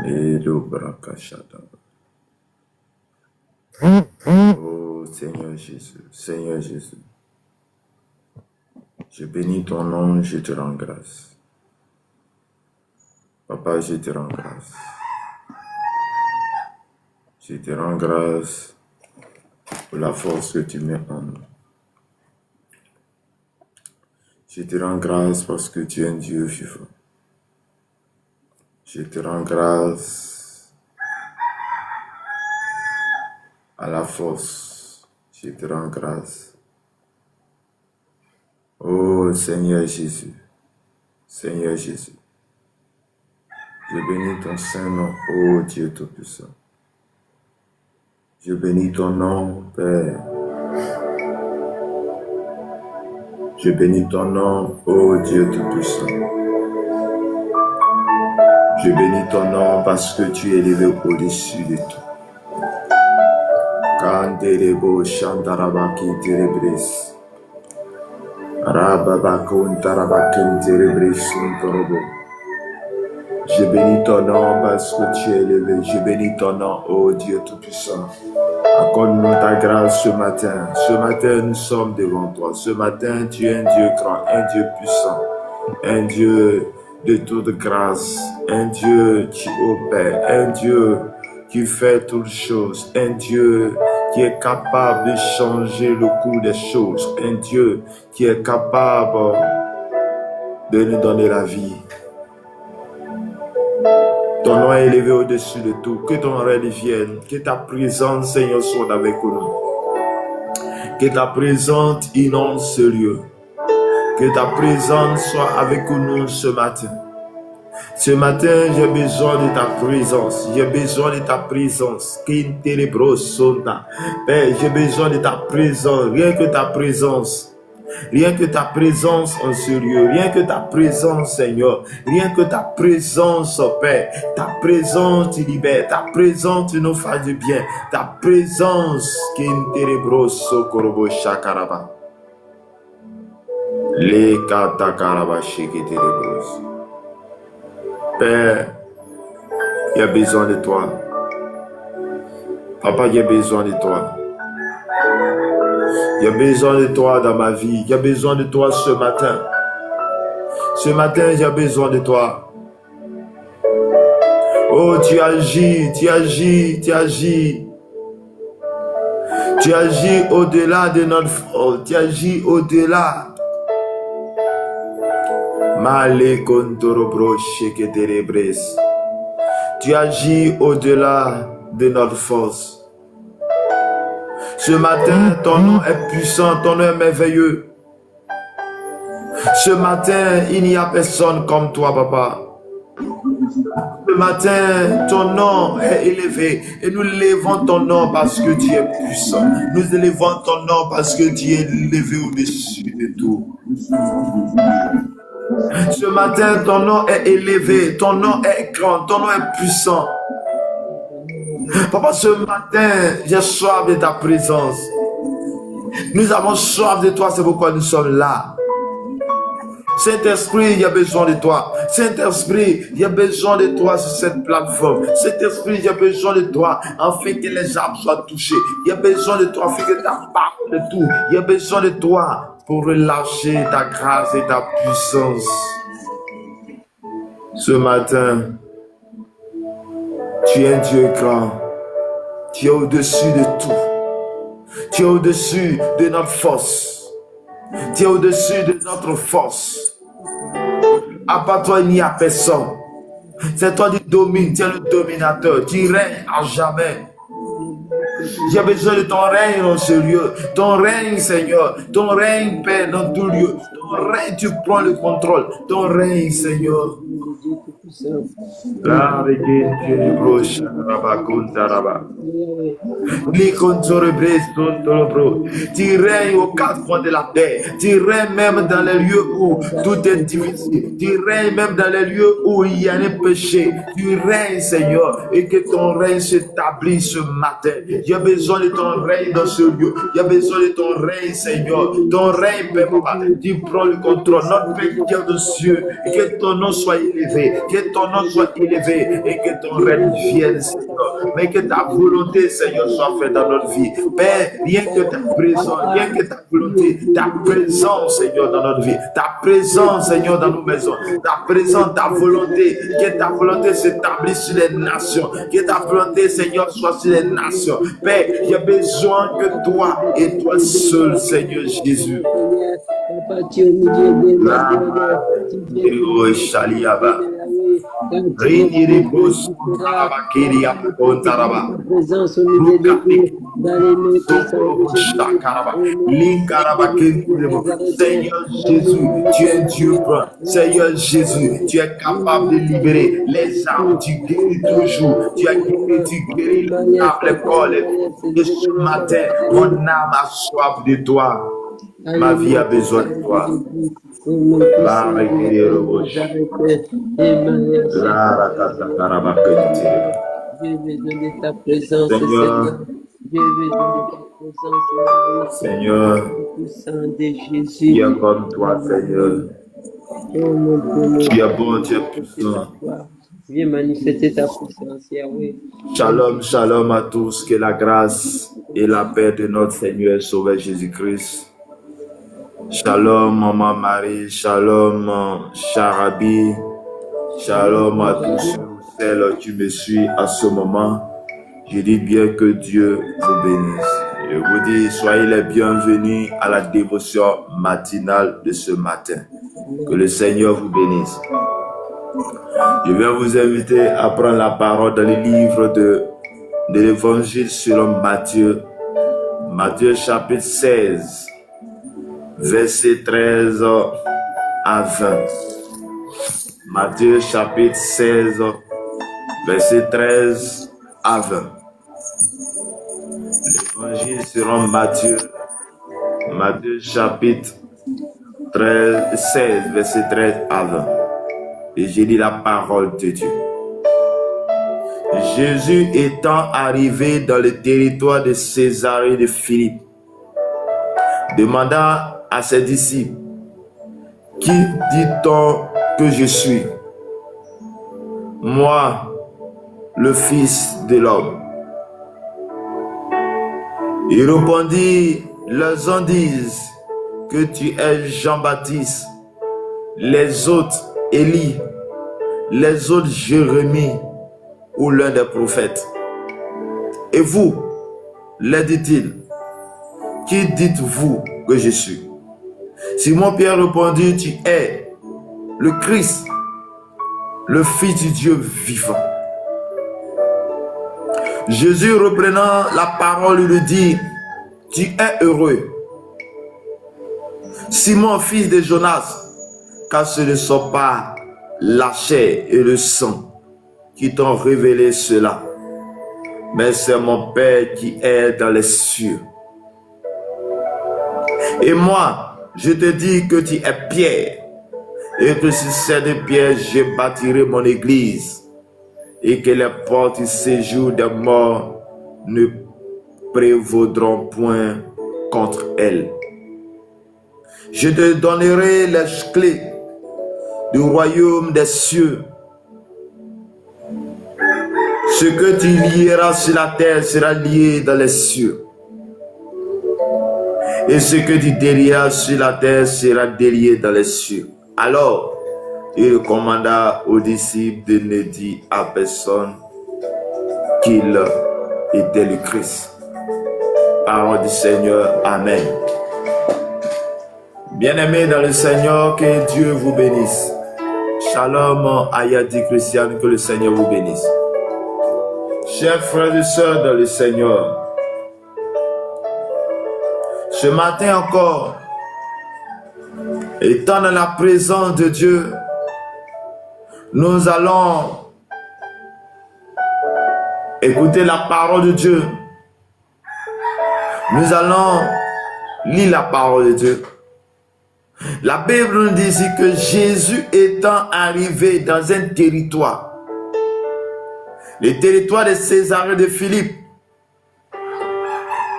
Hello, Brakashata. Oh Seigneur Jésus, Seigneur Jésus, je bénis ton nom, je te rends grâce. Papa, je te rends grâce. Je te rends grâce pour la force que tu mets en nous. Je te rends grâce parce que tu es un Dieu vivant. Je te rends grâce à la force. Je te rends grâce. Oh Seigneur Jésus, Seigneur Jésus, je bénis ton saint nom, oh Dieu Tout-Puissant. Je bénis ton nom, Père. Je bénis ton nom, ô Dieu Tout-Puissant. Je bénis ton nom parce que tu es élevé au-dessus de tout. Kanderebo Shantarabaki Terebris. Rababakun Tarabakin Terebris Suntorobo. Je bénis ton nom parce que tu es élevé. Je bénis ton nom, ô Dieu Tout-Puissant. Accorde-nous ta grâce ce matin. Ce matin, nous sommes devant toi. Ce matin, tu es un Dieu grand, un Dieu puissant, un Dieu de toute grâce, un Dieu qui opère, un Dieu qui fait toutes choses, un Dieu qui est capable de changer le cours des choses, un Dieu qui est capable de nous donner la vie. Ton nom est élevé au-dessus de tout. Que ton règne vienne. Que ta présence, Seigneur, soit avec nous. Que ta présence inonde ce lieu. Que ta présence soit avec nous ce matin. Ce matin, j'ai besoin de ta présence. J'ai besoin de ta présence. Père, j'ai besoin de ta présence. Rien que ta présence. Rien que ta présence en ce lieu, rien que ta présence, Seigneur, rien que ta présence, Père, ta présence te libère, ta présence nous fait du bien, ta présence qui interebroso korobo shakaraba. Les katakaraba shiketerebroso. Père, il y a besoin de toi. Papa, il y a besoin de toi. Il y a besoin de toi dans ma vie. Il y a besoin de toi ce matin. Ce matin, j'ai besoin de toi. Oh, tu agis, tu agis, tu agis. Tu agis au-delà de notre faute. Tu agis au-delà. Male kontorobro sheketerebres. Tu agis au-delà de notre force. Ce matin, ton nom est puissant, ton nom est merveilleux. Ce matin, il n'y a personne comme toi, Papa. Ce matin, ton nom est élevé et nous élevons ton nom parce que tu es puissant. Nous élevons ton nom parce que tu es élevé au-dessus de tout. Ce matin, ton nom est élevé, ton nom est grand, ton nom est puissant. Papa, ce matin, j'ai soif de ta présence. Nous avons soif de toi, c'est pourquoi nous sommes là. Saint-Esprit, il y a besoin de toi. Saint-Esprit, il y a besoin de toi sur cette plateforme. Saint-Esprit, il y a besoin de toi afin que les âmes soient touchées. Il y a besoin de toi afin que ta parole de tout. Il y a besoin de toi pour relâcher ta grâce et ta puissance. Ce matin, tu es un Dieu grand. Tu es au-dessus de tout. Tu es au-dessus de notre force. Tu es au-dessus de notre force. À part toi, il n'y a personne. C'est toi qui domines, tu es le dominateur. Tu règnes à jamais. J'ai besoin de ton règne dans ce lieu. Ton règne, Seigneur. Ton règne, Père, dans tout lieu. Ton règne, tu prends le contrôle. Ton règne, Seigneur. Tu règnes aux quatre coins de la terre. Tu règnes même dans les lieux où tout est difficile. Tu règnes même dans les lieux où il y a un péché. Tu règnes, Seigneur, et que ton règne s'établisse ce matin. Il y a besoin de ton règne dans ce lieu. Il y a besoin de ton règne, Seigneur. Ton règne, Père, tu prends le contrôle. Notre Père qui est aux cieux, et que ton nom soit élevé. Que que ton nom soit élevé et que ton règne vienne, Seigneur. Mais que ta volonté, Seigneur, soit faite dans notre vie. Père, rien que ta volonté, ta présence, Seigneur, dans notre vie. Ta présence, Seigneur, dans nos maisons. Ta présence, ta volonté. Que ta volonté s'établisse sur les nations. Que ta volonté, Seigneur, soit sur les nations. Père, j'ai besoin que toi et toi seul, Seigneur Jésus. Seigneur Jésus, tu es Dieu bon. Seigneur Jésus, tu es capable de libérer les âmes, tu guéris toujours. Tu as guéri, tu guéris les corps. Et ce matin, mon âme a soif de toi. Ma vie a besoin de toi. Seigneur, tu es comme toi, Seigneur. Tu es bon, tu es puissant. Viens manifester ta puissance, Yahweh. Shalom, shalom à tous. Que la grâce et la paix de notre Seigneur et Sauveur Jésus-Christ. Shalom, Maman Marie. Shalom, Charabi. Shalom à tous celles qui me suivent à ce moment. Je dis bien que Dieu vous bénisse. Je vous dis, soyez les bienvenus à la dévotion matinale de ce matin. Que le Seigneur vous bénisse. Je vais vous inviter à prendre la parole dans le livre de l'évangile selon Matthieu. Matthieu chapitre 16, verset 13 à 20. Matthieu chapitre 16, verset 13 à 20. L'évangile selon Matthieu. Matthieu chapitre 16, verset 13 à 20. Et j'ai dit la parole de Dieu. Jésus étant arrivé dans le territoire de Césarée de Philippe, demanda à ses disciples, qui dit-on que je suis? Moi, le Fils de l'homme. Il répondit, les uns disent que tu es Jean-Baptiste, les autres Élie, les autres Jérémie ou l'un des prophètes. Et vous, leur dit-il, qui dites-vous que je suis? Simon-Pierre répondit, tu es le Christ, le Fils du Dieu vivant. Jésus reprenant la parole lui dit, tu es heureux, Simon, fils de Jonas, car ce ne sont pas la chair et le sang qui t'ont révélé cela, mais c'est mon Père qui est dans les cieux. Et moi, je te dis que tu es Pierre, et que sur cette pierre, je bâtirai mon église, et que les portes du séjour des morts ne prévaudront point contre elle. Je te donnerai les clés du royaume des cieux. Ce que tu lieras sur la terre sera lié dans les cieux. Et ce que tu délieras sur la terre sera délié dans les cieux. Alors, il commanda aux disciples de ne dire à personne qu'il était le Christ. Parole du Seigneur. Amen. Bien-aimés dans le Seigneur, que Dieu vous bénisse. Shalom, Ayadi Christian, que le Seigneur vous bénisse. Chers frères et sœurs dans le Seigneur, ce matin encore, étant dans la présence de Dieu, nous allons écouter la parole de Dieu. Nous allons lire la parole de Dieu. La Bible nous dit ici que Jésus étant arrivé dans un territoire, le territoire de Césarée de Philippe,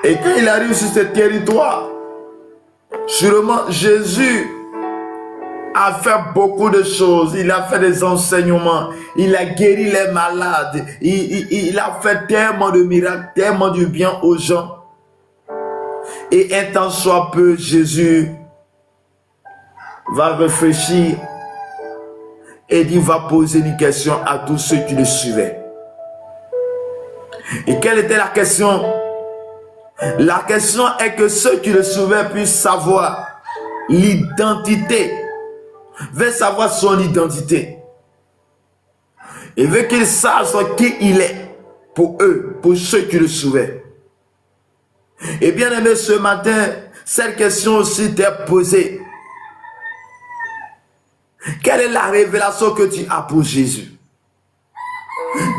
et quand il arrive sur ce territoire, sûrement Jésus a fait beaucoup de choses. Il a fait des enseignements. Il a guéri les malades. Il a fait tellement de miracles, tellement de bien aux gens. Et un temps soit peu, Jésus va réfléchir et il va poser une question à tous ceux qui le suivaient. Et quelle était la question? La question est que ceux qui le suivaient puissent savoir l'identité, veut savoir son identité. Il veut qu'ils sachent qui il est pour eux, pour ceux qui le suivaient. Et bien aimé, ce matin, cette question aussi t'est posée. Quelle est la révélation que tu as pour Jésus?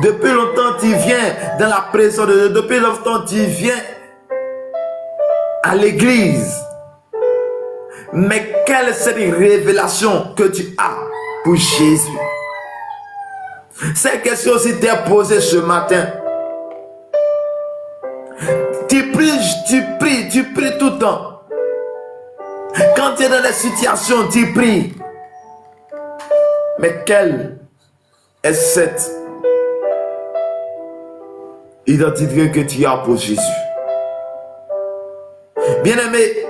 Depuis longtemps, tu viens dans la présence de Dieu. Depuis longtemps, tu viens à l'église. Mais quelle est cette révélation que tu as pour Jésus? Cette question aussi t'est posée ce matin. Tu pries tout le temps. Quand tu es dans des situations, tu pries. Mais quelle est cette identité que tu as pour Jésus? Bien-aimé,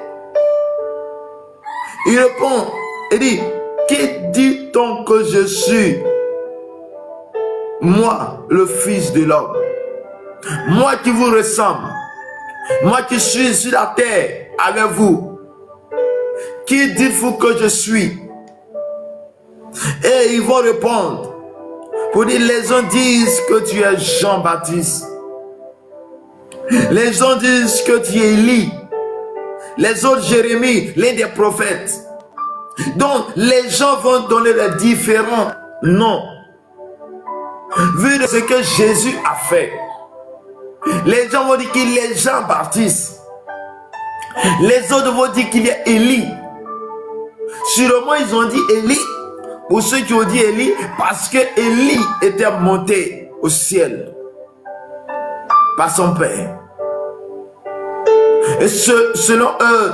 il répond, il dit, qui dit-on que je suis? Moi, le Fils de l'homme. Moi qui vous ressemble. Moi qui suis sur la terre avec vous. Qui dites-vous que je suis? Et ils vont répondre. Pour dire, les gens disent que tu es Jean-Baptiste. Les gens disent que tu es Élie. Les autres Jérémie, l'un des prophètes. Donc les gens vont donner les différents noms. Vu de ce que Jésus a fait. Les gens vont dire qu'il est Jean-Baptiste. Les autres vont dire qu'il est Élie. Sûrement ils ont dit Élie. Pour ceux qui ont dit Élie, parce que Élie était monté au ciel par son père. Et selon eux,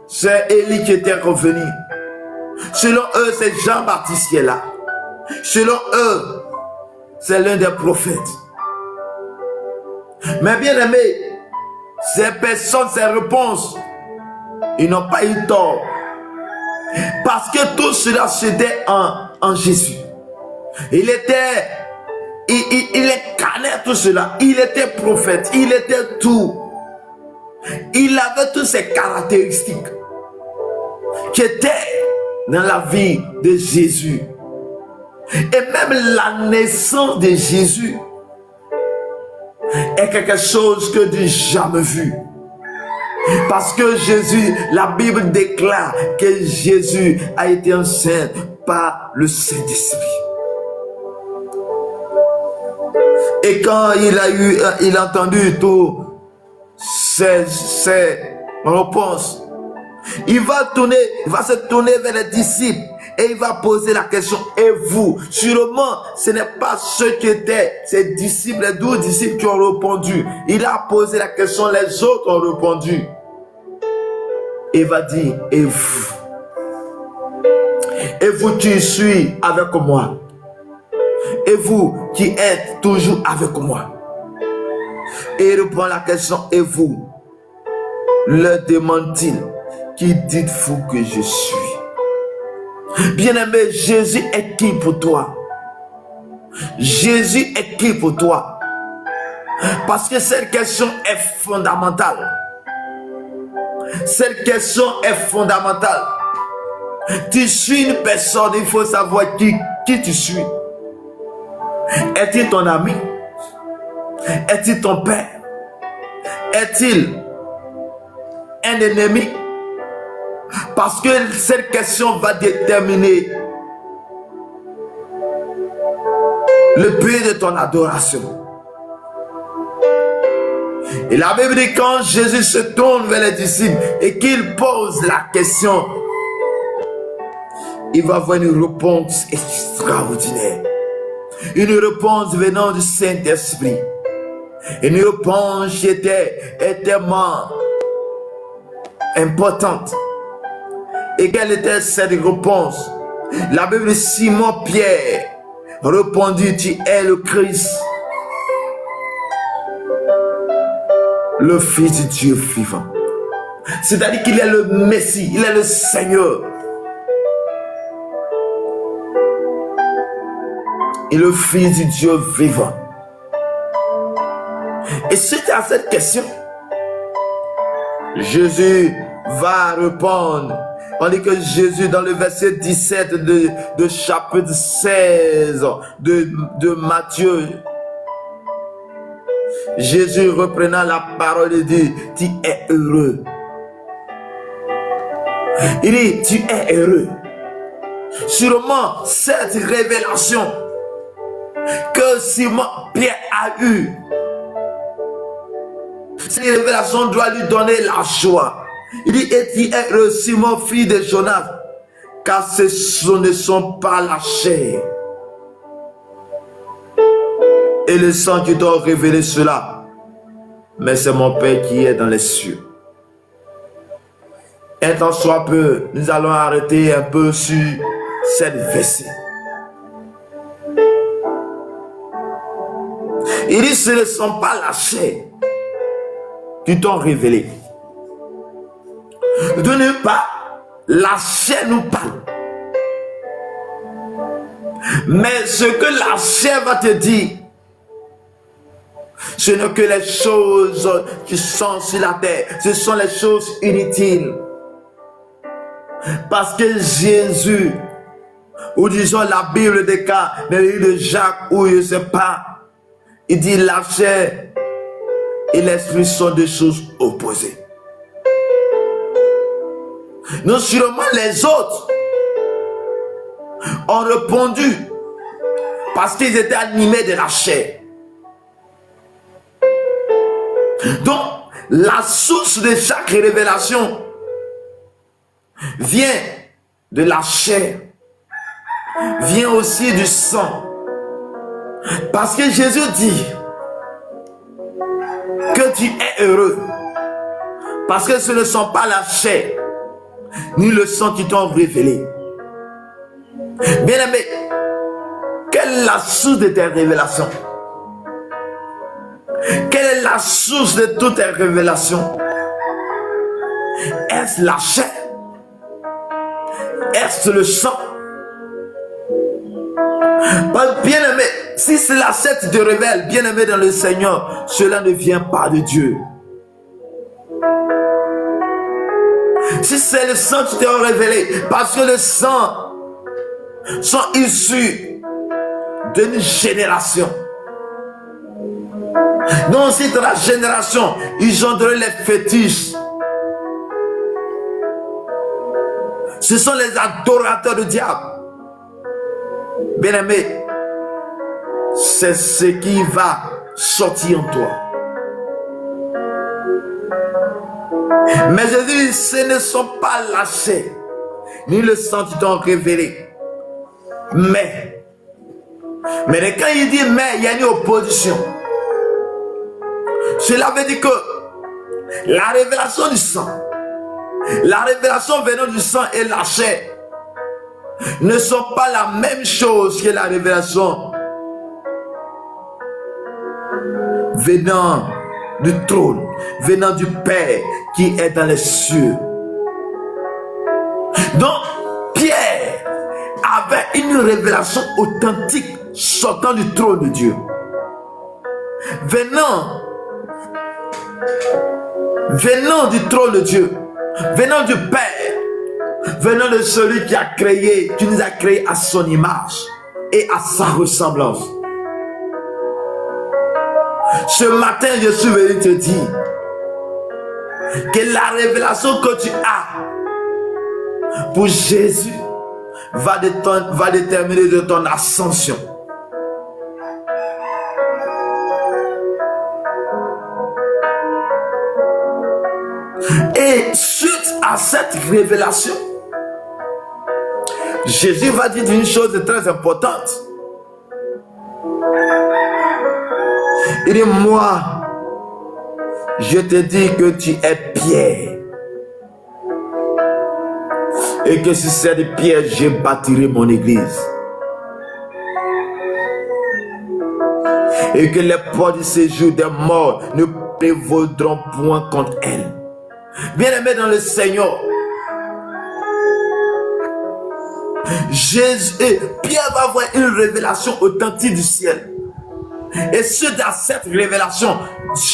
c'est Élie qui était revenu. Selon eux, c'est Jean-Baptiste qui est là. Selon eux, c'est l'un des prophètes. Mais bien aimé, ces personnes, ces réponses, ils n'ont pas eu tort. Parce que tout cela c'était en Jésus. Il incarnait tout cela. Il était prophète. Il était tout. Il avait toutes ces caractéristiques qui étaient dans la vie de Jésus. Et même la naissance de Jésus est quelque chose que tu n'as jamais vu. Parce que Jésus, la Bible déclare que Jésus a été enseigné par le Saint-Esprit. Et quand il a entendu tout ces réponses, il va se tourner vers les disciples et il va poser la question, et vous? Sûrement, ce n'est pas ceux qui étaient ses disciples, les 12 disciples qui ont répondu. Il a posé la question, les autres ont répondu. Il va dire, et vous? Et vous qui suis avec moi? Et vous qui êtes toujours avec moi? Et il répond à la question, et vous? Leur demande-t-il, qui dites-vous que je suis? Bien-aimé, Jésus est qui pour toi? Jésus est qui pour toi? Parce que cette question est fondamentale. Cette question est fondamentale. Tu suis une personne, il faut savoir qui tu suis. Est-il ton ami? Est-il ton père? Est-il un ennemi? Parce que cette question va déterminer le but de ton adoration. Et la Bible dit quand Jésus se tourne vers les disciples et qu'il pose la question, il va avoir une réponse extraordinaire. Une réponse venant du Saint-Esprit. Une réponse qui était tellement importante. Et quelle était cette réponse? La Bible dit, Simon Pierre répondit, tu es le Christ, le Fils du Dieu vivant. C'est-à-dire qu'il est le Messie, il est le Seigneur. Et le Fils du Dieu vivant. Et suite à cette question, Jésus va répondre. On dit que Jésus, dans le verset 17 de chapitre 16 de Matthieu, Jésus reprenant la parole et dit, tu es heureux. Il dit, tu es heureux. Sûrement, cette révélation que Simon Pierre a eue, cette révélation doit lui donner la joie. Il dit, et tu es heureux, Simon, fils de Jonas, car ce ne sont pas la chair et le sang qui doit révéler cela, mais c'est mon Père qui est dans les cieux. Un temps soit peu, nous allons arrêter un peu sur cette verset. Il dit, ce ne sont pas la chair qui t'ont révélé. De ne pas, la chair nous parle. Mais ce que la chair va te dire, ce n'est que les choses qui sont sur la terre. Ce sont les choses inutiles. Parce que Jésus, ou disons la Bible des cas, le livre de Jacques, ou je ne sais pas, il dit la chair et l'esprit sont deux choses opposées. Non seulement les autres ont répondu parce qu'ils étaient animés de la chair. Donc, la source de chaque révélation vient de la chair, vient aussi du sang. Parce que Jésus dit que tu es heureux. Parce que ce ne sont pas la chair ni le sang qui t'ont révélé. Bien-aimé, quelle est la source de tes révélations? Quelle est la source de toutes tes révélations? Est-ce la chair? Est-ce le sang? Bien-aimé, si c'est la chair qui te révèle, bien-aimé dans le Seigneur, cela ne vient pas de Dieu. Si c'est le sang qui t'a révélé, parce que le sang sont issus d'une génération. Non, si dans la génération, ils ont donné les fétiches. Ce sont les adorateurs du diable. Bien-aimé, c'est ce qui va sortir en toi. Mais je dis, ce ne sont pas la chair, ni le sang qui t'ont révélé. Mais quand il dit mais, il y a une opposition. Cela veut dire que la révélation du sang, la révélation venant du sang et la chair ne sont pas la même chose que la révélation venant du trône, venant du Père qui est dans les cieux. Donc, Pierre avait une révélation authentique sortant du trône de Dieu. Venant du trône de Dieu, venant du Père, venant de celui qui a créé, qui nous a créés à son image et à sa ressemblance. Ce matin, je suis venu te dire que la révélation que tu as pour Jésus va déterminer de ton ascension. Et suite à cette révélation, Jésus va dire une chose très importante. Il dit, moi, je te dis que tu es Pierre. Et que sur cette pierre, je bâtirai mon église. Et que les portes du séjour des morts ne prévaudront point contre elle. Bien-aimés dans le Seigneur, Pierre va avoir une révélation authentique du ciel. Et suite à cette révélation,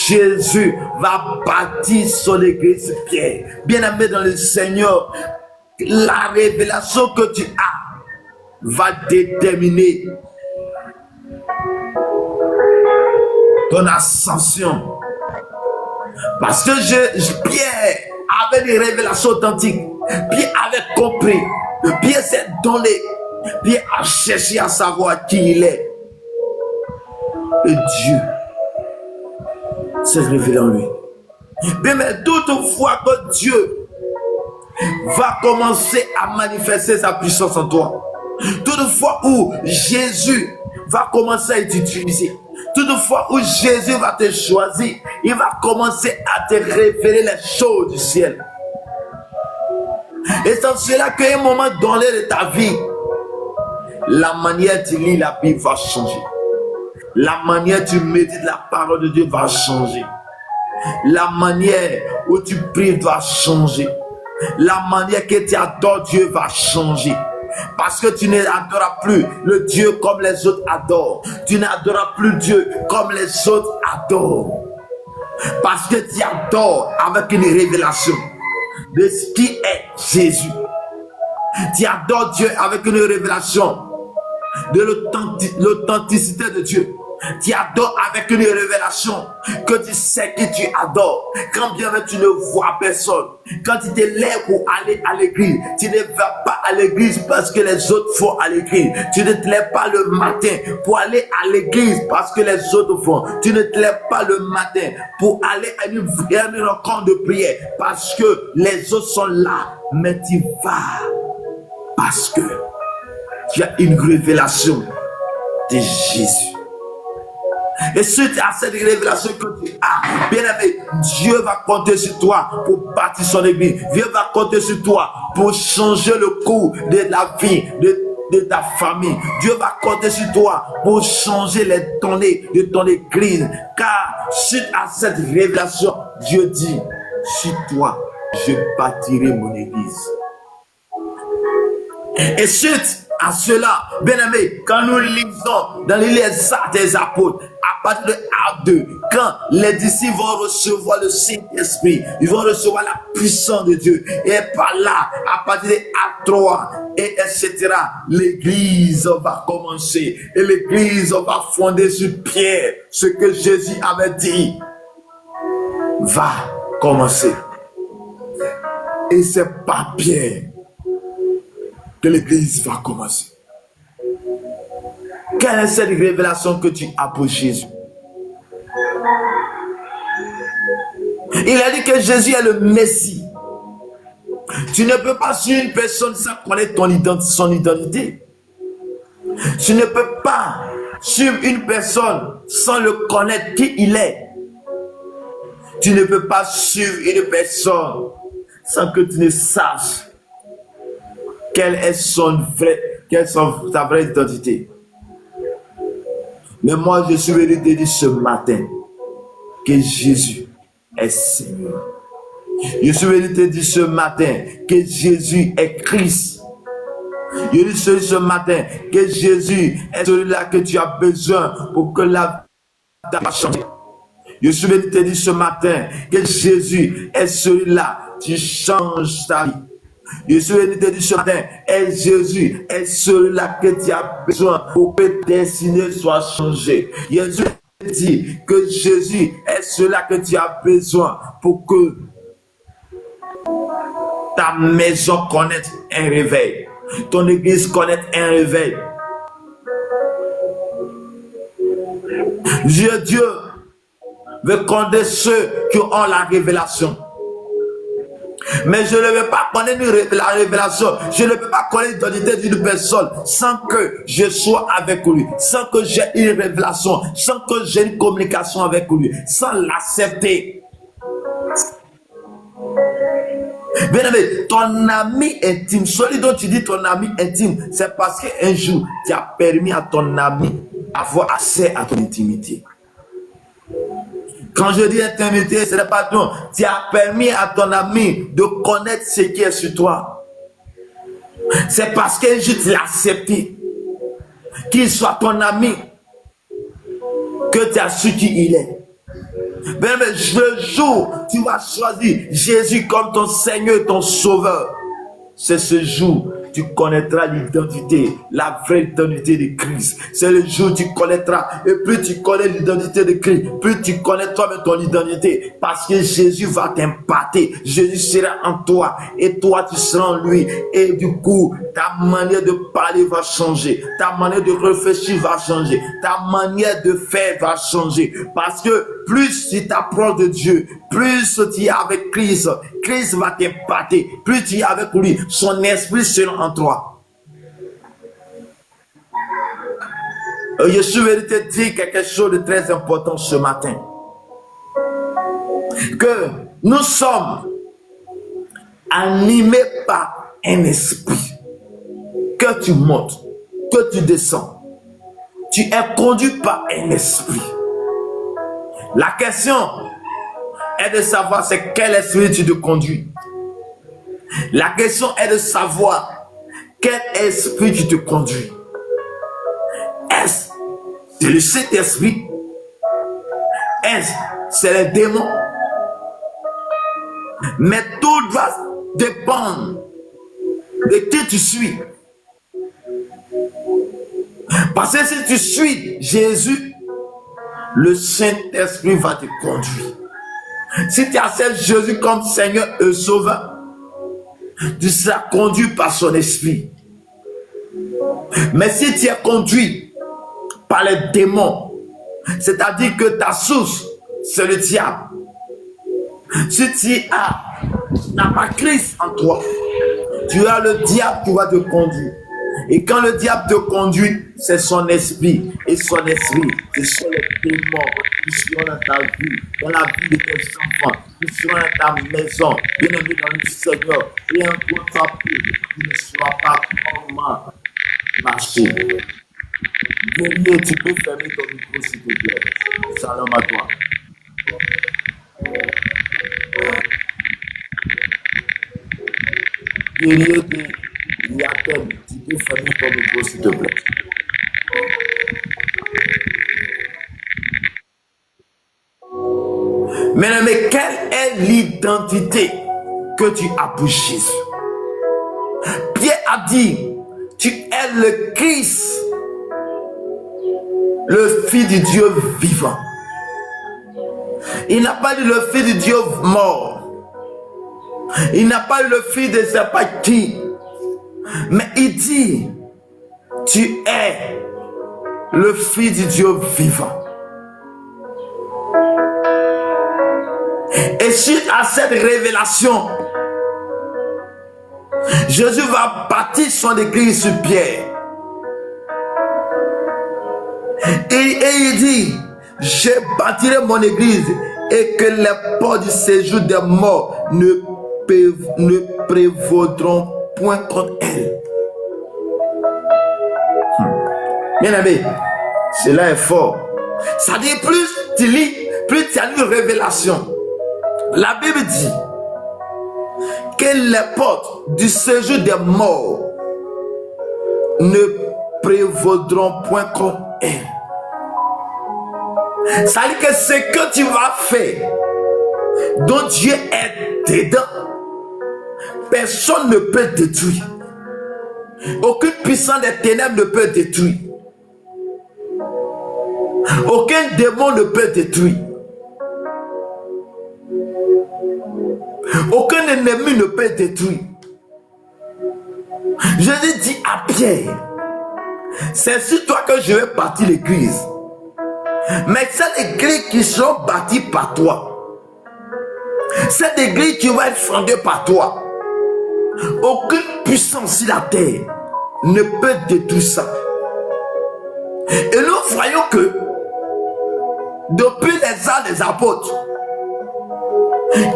Jésus va bâtir son église Pierre. Bien-aimé dans le Seigneur, la révélation que tu as va déterminer ton ascension. Parce que Pierre avait des révélations authentiques. Pierre avait compris. Pierre s'est donné. Pierre a cherché à savoir qui il est. Et Dieu s'est révélé en lui. Mais toutefois que Dieu va commencer à manifester sa puissance en toi, toutefois où Jésus va commencer à t'utiliser, toutefois où Jésus va te choisir, il va commencer à te révéler les choses du ciel. Et c'est cela qu'à un moment donné de ta vie, la manière dont tu lis la Bible va changer. La manière dont tu médites la parole de Dieu va changer. La manière où tu pries va changer. La manière que tu adores Dieu va changer. Parce que tu n'adoreras plus le Dieu comme les autres adorent. Tu n'adoreras plus Dieu comme les autres adorent. Parce que tu adores avec une révélation de ce qui est Jésus. Tu adores Dieu avec une révélation de l'authenticité de Dieu. Tu adores avec une révélation que tu sais que tu adores. Quand bien même tu ne vois personne, quand tu te lèves pour aller à l'église, tu ne vas pas à l'église parce que les autres font à l'église. Tu ne te lèves pas le matin pour aller à l'église parce que les autres font. Tu ne te lèves pas le matin pour aller à une rencontre de prière parce que les autres sont là. Mais tu vas parce que tu as une révélation de Jésus. Et suite à cette révélation que tu as, bien aimé, Dieu va compter sur toi pour bâtir son église. Dieu va compter sur toi pour changer le cours de la vie de ta famille. Dieu va compter sur toi pour changer les données de ton église. Car suite à cette révélation, Dieu dit, sur toi, je bâtirai mon église. Et suite à cela, bien aimé, quand nous lisons dans les Actes des Apôtres, à partir de Actes 2, quand les disciples vont recevoir le Saint-Esprit, ils vont recevoir la puissance de Dieu. Et par là, à partir de Actes 3, et etc., l'église va commencer. Et l'église va fonder sur Pierre. Ce que Jésus avait dit va commencer. Et c'est pas Pierre que l'église va commencer. Quelle est cette révélation que tu as pour Jésus? Il a dit que Jésus est le Messie. Tu ne peux pas suivre une personne sans connaître son identité. Tu ne peux pas suivre une personne sans le connaître qui il est. Tu ne peux pas suivre une personne sans que tu ne saches quelle est sa vraie identité. Mais moi, je suis venu te dire ce matin que Jésus est Seigneur. Je suis venu te dire ce matin que Jésus est Christ. Je dis ce matin que Jésus est celui-là que tu as besoin pour que la vie va changer. Je suis venu te dire ce matin que Jésus est celui-là qui change ta vie. Je suis venu te dire ce matin, et Jésus est celui-là que tu as besoin pour que ta destinée soit changée. Jésus dit que Jésus est celui-là que tu as besoin pour que ta maison connaisse un réveil, ton église connaisse un réveil. Dieu veut connaître ceux qui ont la révélation. Mais je ne veux pas connaître la révélation. Je ne peux pas connaître l'identité d'une personne sans que je sois avec lui, sans que j'ai une révélation, sans que j'ai une communication avec lui, sans l'accepter. Bien aimé, ton ami intime, celui dont tu dis ton ami intime, c'est parce qu'un jour, tu as permis à ton ami d'avoir accès à ton intimité. Quand je dis intimité, ce n'est pas non. Tu as permis à ton ami de connaître ce qui est sur toi. C'est parce qu'un jour, tu l'as accepté. Qu'il soit ton ami, que tu as su qui il est. Mais le jour où tu vas choisir Jésus comme ton Seigneur, ton Sauveur, c'est ce jour où tu connaîtras l'identité, la vraie identité de Christ. C'est le jour où tu connaîtras. Et plus tu connais l'identité de Christ, plus tu connais toi-même ton identité. Parce que Jésus va t'impacter. Jésus sera en toi. Et toi, tu seras en lui. Et du coup, ta manière de parler va changer. Ta manière de réfléchir va changer. Ta manière de faire va changer. Parce que plus tu t'approches de Dieu, plus tu es avec Christ, Christ va t'impacter. Plus tu es avec lui, son esprit sera en toi. Je suis venu te dire quelque chose de très important ce matin. Que nous sommes animés par un esprit. Que tu montes, que tu descends, tu es conduit par un esprit. La question est de savoir c'est quel esprit tu te conduis. La question est de savoir quel esprit tu te conduis. Est-ce c'est le Saint-Esprit? Est-ce c'est les démons? Mais tout doit dépendre de qui tu suis. Parce que si tu suis Jésus, le Saint-Esprit va te conduire. Si tu acceptes Jésus comme Seigneur et Sauveur, tu seras conduit par son esprit. Mais si tu es conduit par les démons, c'est-à-dire que ta source, c'est le diable. Si tu n'as pas Christ en toi, tu as le diable qui va te conduire. Et quand le diable te conduit, c'est son esprit. Et son esprit, ce sont les démons qui seront dans ta vie, dans la vie de tes enfants, qui seront dans ta maison, bien aimé dans le Seigneur. Et un gros tapis, tu ne sauras pas comment marcher. Guerrier, tu peux fermer ton micro s'il te plaît. Salam à toi. Guerrier de Yatem, tu peux fermer ton micro s'il te plaît. Mais quelle est l'identité que tu as pour Jésus? Pierre a dit, tu es le Christ, le Fils du Dieu vivant. Il n'a pas dit le Fils du Dieu mort. Il n'a pas dit le Fils de je ne sais pas qui. Mais il dit, tu es le Fils du Dieu vivant. Et suite à cette révélation, Jésus va bâtir son église sur Pierre. Et il dit, je bâtirai mon église et que les portes du séjour des morts ne prévaudront point contre elle. Bien aimé, cela est fort. Ça dit plus tu lis, plus tu as une révélation. La Bible dit que les portes du séjour des morts ne prévaudront point contre elle. Ça dit que ce que tu vas faire, dont Dieu est dedans, personne ne peut détruire. Aucune puissance des ténèbres ne peut détruire. Aucun démon ne peut détruire. Aucun ennemi ne peut détruire. Jésus dit à Pierre, c'est sur toi que je vais bâtir l'église. Mais cette église qui sera bâtie par toi, cette église qui va être fondée par toi, aucune puissance sur la terre ne peut détruire ça. Et nous voyons que depuis les ans des apôtres,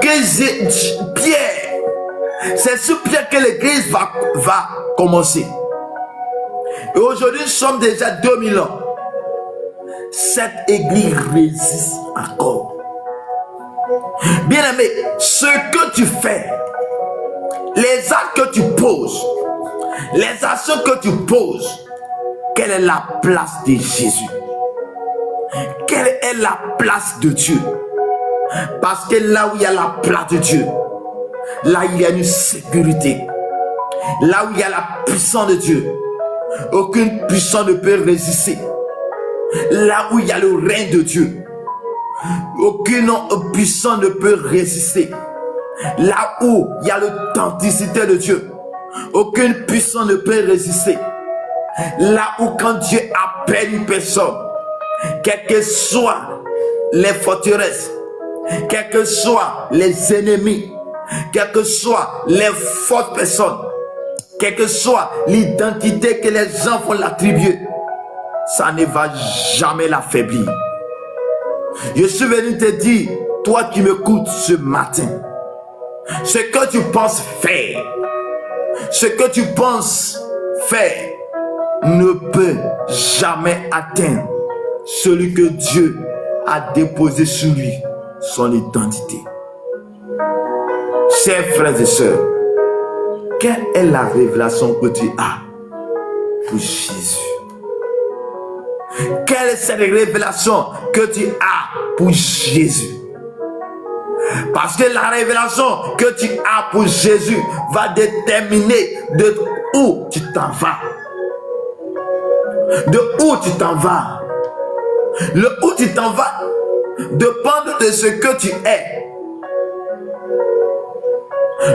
que Pierre C'est sur Pierre que l'église va commencer. Et aujourd'hui, nous sommes déjà 2000 ans. Cette église résiste encore. Bien-aimé, ce que tu fais, les actes que tu poses, les actions que tu poses, quelle est la place de Jésus? Quelle est la place de Dieu? Parce que là où il y a la place de Dieu, là il y a une sécurité. Là où il y a la puissance de Dieu, aucune puissance ne peut résister. Là où il y a le règne de Dieu, aucune puissance ne peut résister. Là où il y a l'authenticité de Dieu, aucune puissance ne peut résister. Là où quand Dieu appelle une personne, quelles que soient les forteresses, quels que soient les ennemis, quelles que soient les fortes personnes, quelle que soit l'identité que les gens vont l'attribuer, ça ne va jamais l'affaiblir. Je suis venu te dire, toi qui m'écoutes ce matin, ce que tu penses faire, ce que tu penses faire ne peut jamais atteindre celui que Dieu a déposé sur lui, son identité. Chers frères et sœurs, quelle est la révélation que tu as pour Jésus? Quelle est cette révélation que tu as pour Jésus? Parce que la révélation que tu as pour Jésus va déterminer de où tu t'en vas. De où tu t'en vas. Le où tu t'en vas dépend de ce que tu es.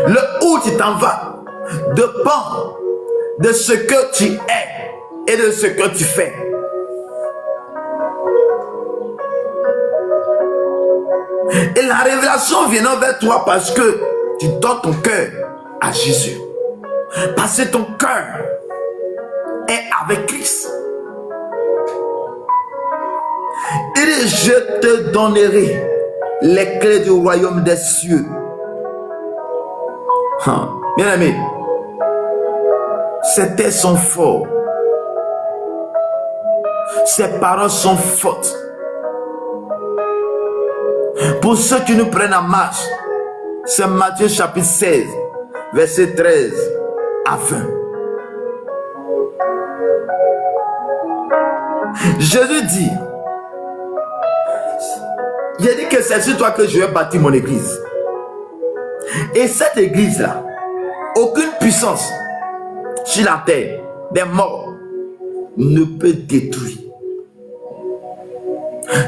Le où tu t'en vas dépend de ce que tu es et de ce que tu fais. Et la révélation vient vers toi parce que tu donnes ton cœur à Jésus. Parce que ton cœur est avec Christ. Il dit, je te donnerai les clés du royaume des cieux. Bien aimé, ces textes sont forts. Ces paroles sont fortes. Pour ceux qui nous prennent en marche, c'est Matthieu chapitre 16, verset 13 à 20. Jésus dit, j'ai dit que c'est sur toi que je vais bâtir mon église. Et cette église-là, aucune puissance sur la terre des morts ne peut détruire.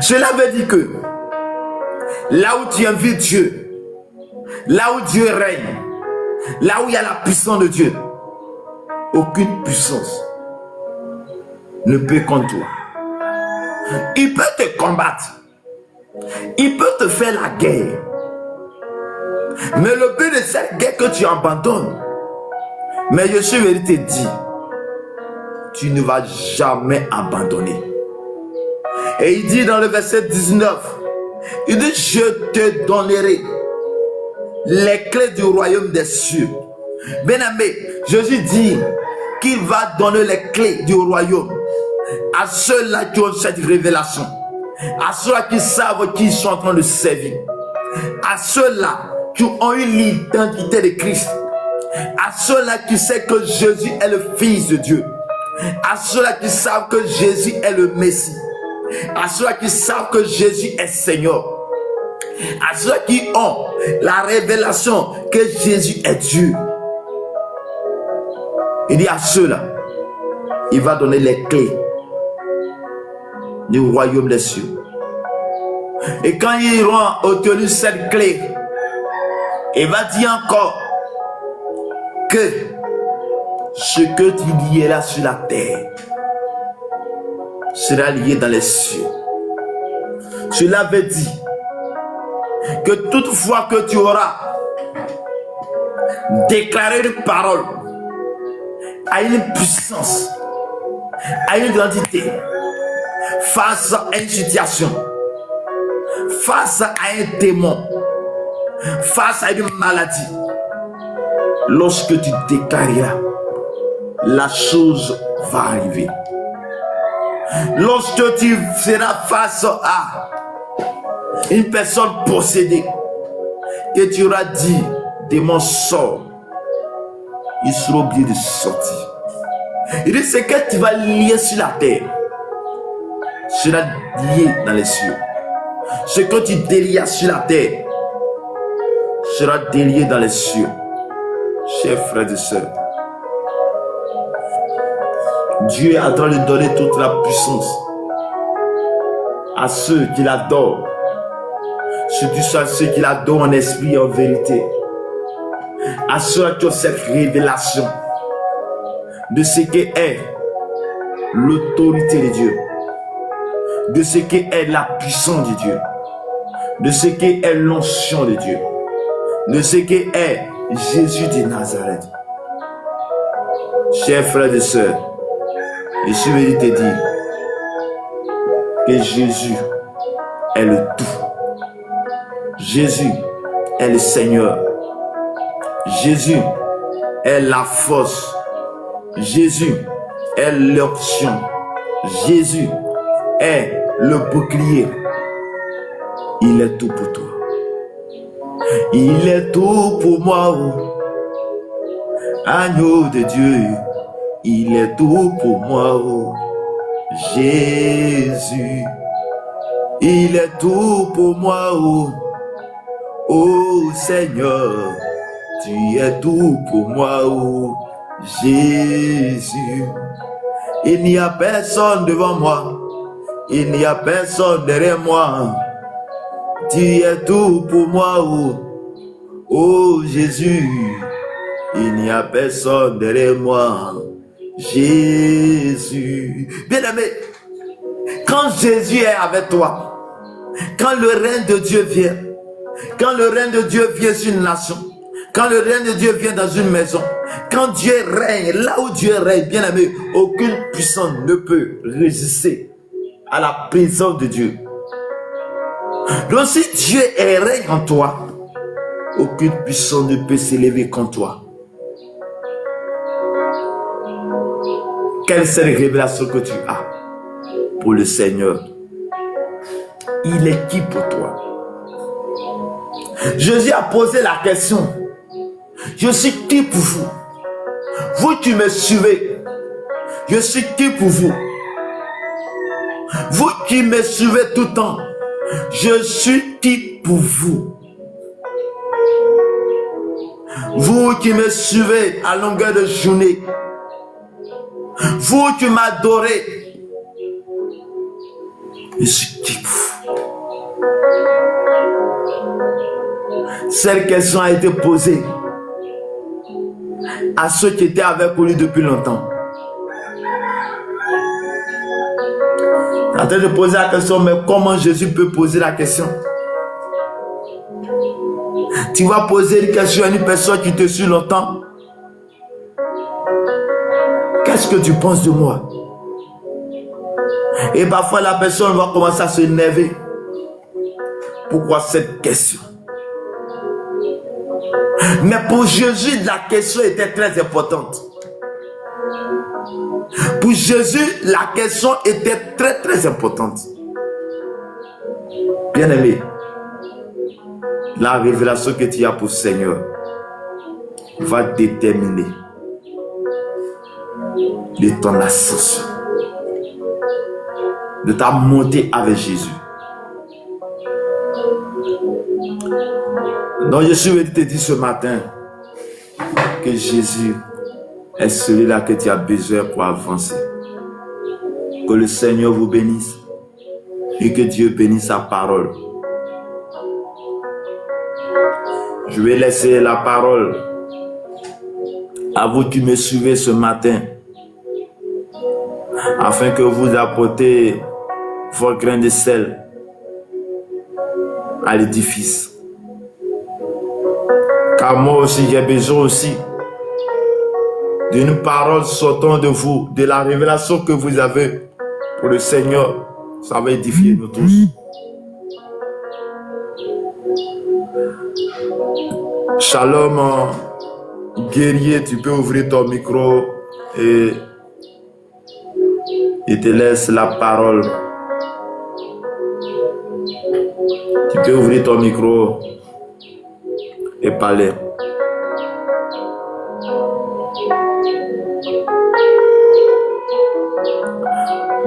Cela veut dire que là où tu invites Dieu, là où Dieu règne, là où il y a la puissance de Dieu, aucune puissance ne peut contre toi. Il peut te combattre, il peut te faire la guerre, mais le but de cette guerre que tu abandonnes, mais je suis venu te dire, tu ne vas jamais abandonner. Et il dit dans le verset 19, il dit, je te donnerai les clés du royaume des cieux. Bien-aimé, Jésus dit qu'il va donner les clés du royaume à ceux-là qui ont cette révélation, à ceux-là qui savent qu'ils sont en train de servir, à ceux-là qui ont eu l'identité de Christ, à ceux-là qui savent que Jésus est le Fils de Dieu, à ceux-là qui savent que Jésus est le Messie, à ceux-là qui savent que Jésus est Seigneur, à ceux qui ont la révélation que Jésus est Dieu. Il dit à ceux-là, il va donner les clés du royaume des cieux. Et quand ils auront obtenu cette clé, il va dire encore que ce que tu lieras sur la terre sera lié dans les cieux. Cela veut dire que toutefois que tu auras déclaré une parole à une puissance, à une identité, face à une situation, face à un démon, face à une maladie, lorsque tu déclareras, la chose va arriver. Lorsque tu seras face à une personne possédée, que tu auras dit, démon sort, il sera obligé de sortir. Il dit, ce que tu vas lier sur la terre sera lié dans les cieux. Ce que tu délieras sur la terre sera délié dans les cieux. Chers frères et sœurs, Dieu est en train de donner toute la puissance à ceux qui l'adorent, surtout à ceux qui l'adorent en esprit et en vérité, à ceux qui ont cette révélation de ce qu'est l'autorité de Dieu, de ce qu'est la puissance de Dieu, de ce qu'est l'onction de Dieu, de ce qu'est Jésus de Nazareth. Chers frères et sœurs, je suis venu te dire que Jésus est le tout. Jésus est le Seigneur. Jésus est la force. Jésus est l'option. Jésus est le bouclier. Il est tout pour toi. Il est tout pour moi. Agneau de Dieu. Il est tout pour moi. Jésus. Il est tout pour moi. Oh Seigneur. Tu es tout pour moi. Jésus. Il n'y a personne devant moi. Il n'y a personne derrière moi. Tu es tout pour moi. Oh Jésus. Il n'y a personne derrière moi. Jésus. Bien-aimé, quand Jésus est avec toi, quand le règne de Dieu vient, quand le règne de Dieu vient sur une nation, quand le règne de Dieu vient dans une maison, quand Dieu règne, là où Dieu règne, bien aimé, aucune puissance ne peut résister à la présence de Dieu. Donc si Dieu règne en toi, aucune puissance ne peut s'élever contre toi. Quelle est cette révélation que tu as pour le Seigneur? Il est qui pour toi? Jésus a posé la question. Je suis qui pour vous? Vous qui me suivez, je suis qui pour vous? Vous qui me suivez tout le temps, je suis qui pour vous? Vous qui me suivez à longueur de journée, vous qui m'adorez, je suis qui pour vous? Cette question a été posée à ceux qui étaient avec lui depuis longtemps. Tu es en train de poser la question, mais comment Jésus peut poser la question? Tu vas poser une question à une personne qui te suit longtemps. Qu'est-ce que tu penses de moi? Et parfois la personne va commencer à s'énerver. Pourquoi cette question? Mais pour Jésus, la question était très importante. Pour Jésus, la question était très très importante. Bien-aimé, la révélation que tu as pour le Seigneur va déterminer de ton ascension, de ta montée avec Jésus. Donc je suis venu te dire ce matin que Jésus est celui-là que tu as besoin pour avancer. Que le Seigneur vous bénisse et que Dieu bénisse sa parole. Je vais laisser la parole à vous qui me suivez ce matin, afin que vous apportez vos grains de sel à l'édifice. Car moi aussi, j'ai besoin aussi d'une parole sortant de vous, de la révélation que vous avez pour le Seigneur. Ça va édifier nous tous. Shalom, Guerrier, tu peux ouvrir ton micro et il te laisse la parole. Tu peux ouvrir ton micro et parler.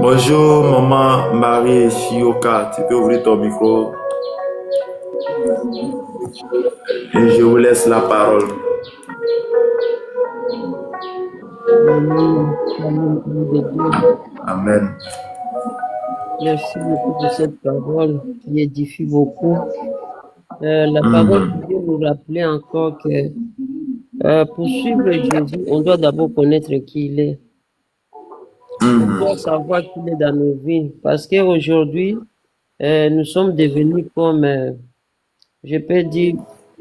Bonjour, maman Marie Shioka. Tu peux ouvrir ton micro et je vous laisse la parole. Amen. Merci beaucoup pour cette parole qui édifie beaucoup. La parole de Dieu nous rappelait encore que pour suivre Jésus, on doit d'abord connaître qui il est. On doit savoir qu'il est dans nos vies. Parce qu'aujourd'hui, nous sommes devenus comme, je peux dire,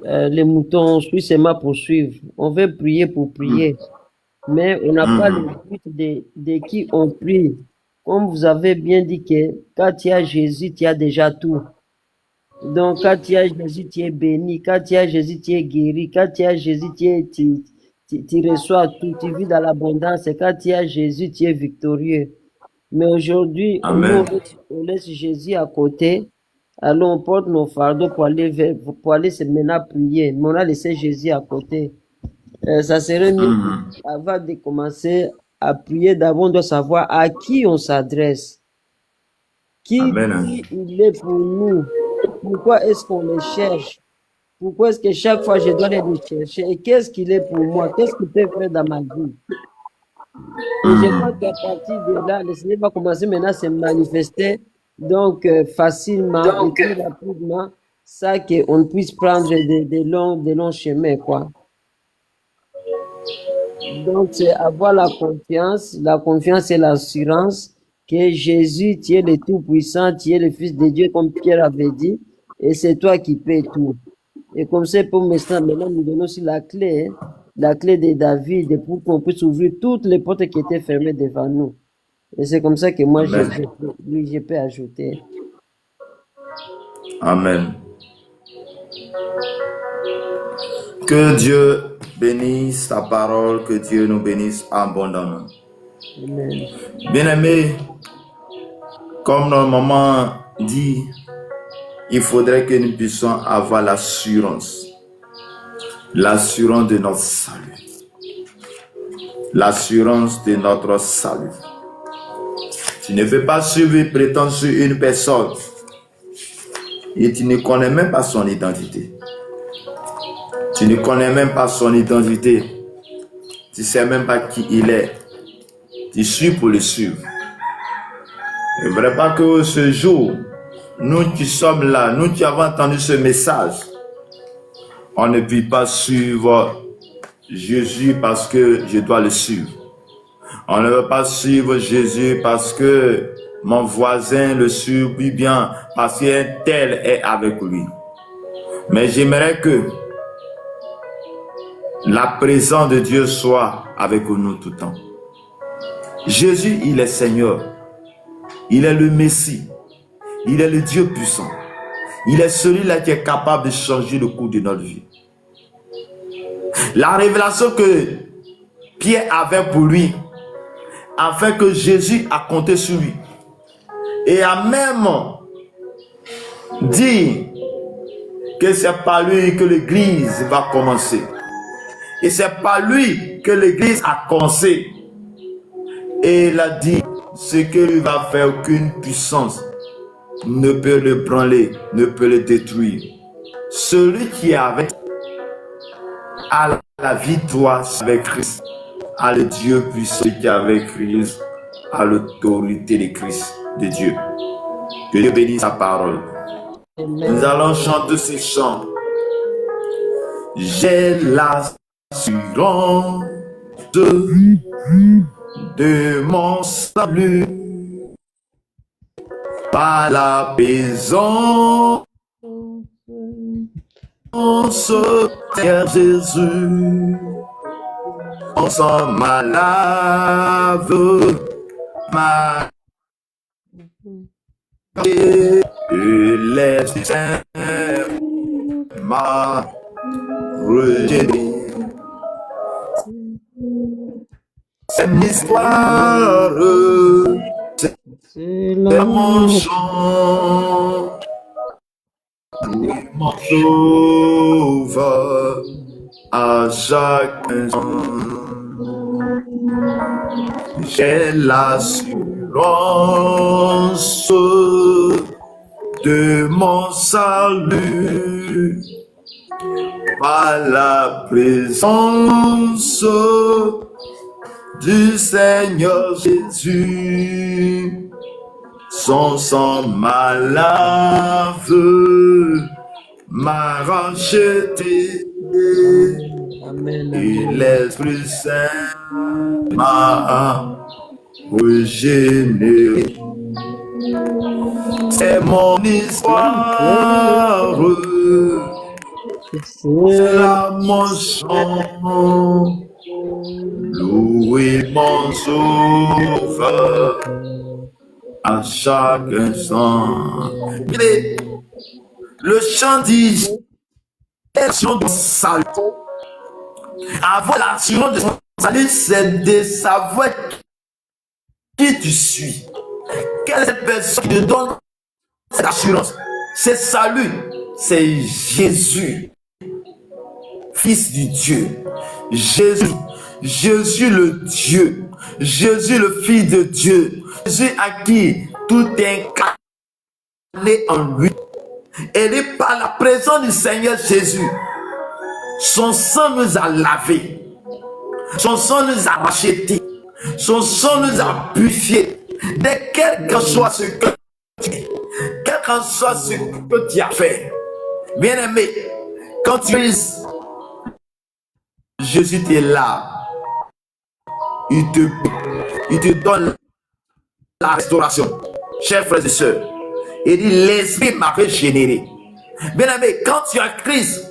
les moutons, on suit seulement pour suivre. On veut prier pour prier. Mais on n'a pas le but de qui on prie. Comme vous avez bien dit que quand tu as Jésus, tu as déjà tout. Donc, quand tu as Jésus, tu es béni. Quand tu as Jésus, tu es guéri. Quand tu as Jésus, tu reçois tout. Tu vis dans l'abondance. Et quand tu as Jésus, tu es victorieux. Mais aujourd'hui, on laisse Jésus à côté. Alors, on porte nos fardeaux pour aller se maintenant prier. Mais on a laissé Jésus à côté. Ça serait mieux avant de commencer à prier. D'abord, on doit savoir à qui on s'adresse. Qui il est pour nous. Pourquoi est-ce qu'on le cherche? Pourquoi est-ce que chaque fois je dois aller le chercher? Et qu'est-ce qu'il est pour moi? Qu'est-ce qu'il peut faire dans ma vie? Et je crois qu'à partir de là, le Seigneur va commencer maintenant à se manifester donc facilement et plus rapidement, ça qu'on puisse prendre des longs chemins, quoi. Donc, c'est avoir la confiance et l'assurance que Jésus, tu es le Tout-Puissant, tu es le Fils de Dieu, comme Pierre avait dit, et c'est toi qui paies tout. Et comme c'est pour maintenant, nous donnons aussi la clé de David, pour qu'on puisse ouvrir toutes les portes qui étaient fermées devant nous. Et c'est comme ça que moi, je peux ajouter. Amen. Que Dieu bénisse ta parole, que Dieu nous bénisse abondamment. Amen. Bien-aimé, comme notre maman dit, il faudrait que nous puissions avoir l'assurance de notre salut. L'assurance de notre salut. Tu ne veux pas suivre et prétendre sur une personne et tu ne connais même pas son identité. Tu ne connais même pas son identité. Tu ne sais même pas qui il est. Tu suis pour le suivre. Il ne faudrait pas que ce jour, nous qui sommes là, nous qui avons entendu ce message, on ne puisse pas suivre Jésus parce que je dois le suivre. On ne veut pas suivre Jésus parce que mon voisin le suit bien, parce qu'un tel est avec lui. Mais j'aimerais que la présence de Dieu soit avec nous tout le temps. Jésus, il est Seigneur. Il est le Messie. Il est le Dieu puissant. Il est celui-là qui est capable de changer le cours de notre vie. La révélation que Pierre avait pour lui, afin que Jésus a compté sur lui. Et a même dit que c'est par lui que l'église va commencer. Et c'est par lui que l'église a commencé. Et il a dit, ce que lui va faire, aucune puissance ne peut le branler, ne peut le détruire. Celui qui est avec a la victoire avec Christ, a le Dieu puissant qui est avec Christ, a l'autorité de Christ, de Dieu. Que Dieu bénisse sa parole. Amen. Nous allons chanter ces chants. J'ai l'assurance de mon salut par la maison Seigneur Jésus. On s'en malave ma et les saints m'a rejeté. une histoire, C'est c'est mon l'amour. chant, mon sauveur à chaque instant. J'ai l'assurance de mon salut par la présence du Seigneur Jésus. Son sang m'a lavé, m'a racheté, Amen, et amen. l'Esprit Saint m'a régénéré. C'est mon histoire, c'est là mon chant, louer mon sauveur à chaque instant. Le chant dit, de salut. Avoir l'assurance de son salut, c'est de savoir qui tu suis. Quelle est cette personne qui te donne cette assurance? C'est salut, c'est Jésus, Fils du Dieu. Jésus, Jésus le Dieu, Jésus le Fils de Dieu, Jésus à qui tout est incarné en lui. Et par la présence du Seigneur Jésus, son sang nous a lavés, son sang nous a rachetés, son sang nous a purifiés. De quel que soit ce que tu es, quel que soit ce que tu as fait, bien-aimé, quand tu es, Jésus est là, il te donne la restauration. Chers frères et sœurs, il dit l'Esprit m'a régénéré. Bien-aimé, quand tu as Christ,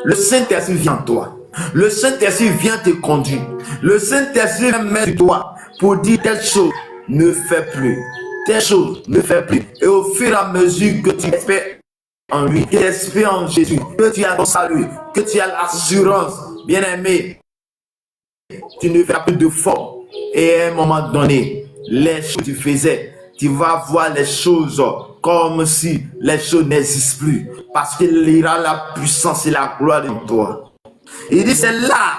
le Saint-Esprit vient en toi. Le Saint-Esprit vient te conduire. Le Saint-Esprit vient mettre sur toi pour dire telle chose ne fais plus. Telle chose ne fais plus. Et au fur et à mesure que tu espères en lui, que tu espères en Jésus, que tu as ton salut, que tu as l'assurance, bien-aimé, tu ne feras plus de forme. Et à un moment donné, les choses que tu faisais, tu vas voir les choses comme si les choses n'existent plus. Parce qu'il y aura la puissance et la gloire de toi. Il dit, c'est là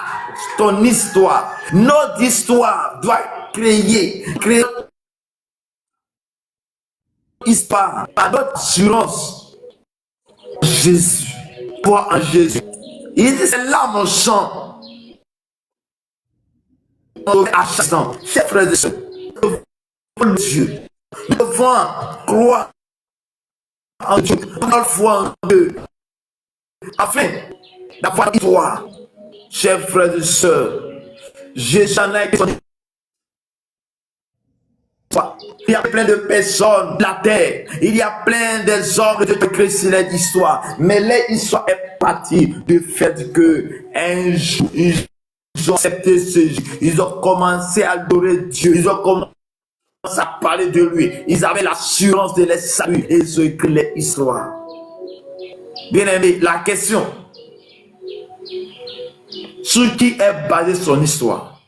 ton histoire. Notre histoire doit créer histoire par notre assurance. Jésus, toi en Jésus. Il dit, c'est là mon chant. À chaque instant, chers frères et sœurs, Dieu, nous devons croire en Dieu, notre foi en Dieu, afin d'avoir une histoire. Chers frères et sœurs, Jésus en a été. Il y a plein de personnes de la terre, il y a plein des hommes de Christ dans l'histoire, mais l'histoire est partie du fait que un jour ils ont accepté ce Jésus, ils ont commencé à adorer Dieu, ils ont commencé à parler de lui, ils avaient l'assurance de les salut et ils ont écrit l'histoire. Bien aimé, la question, sur qui est basée son histoire?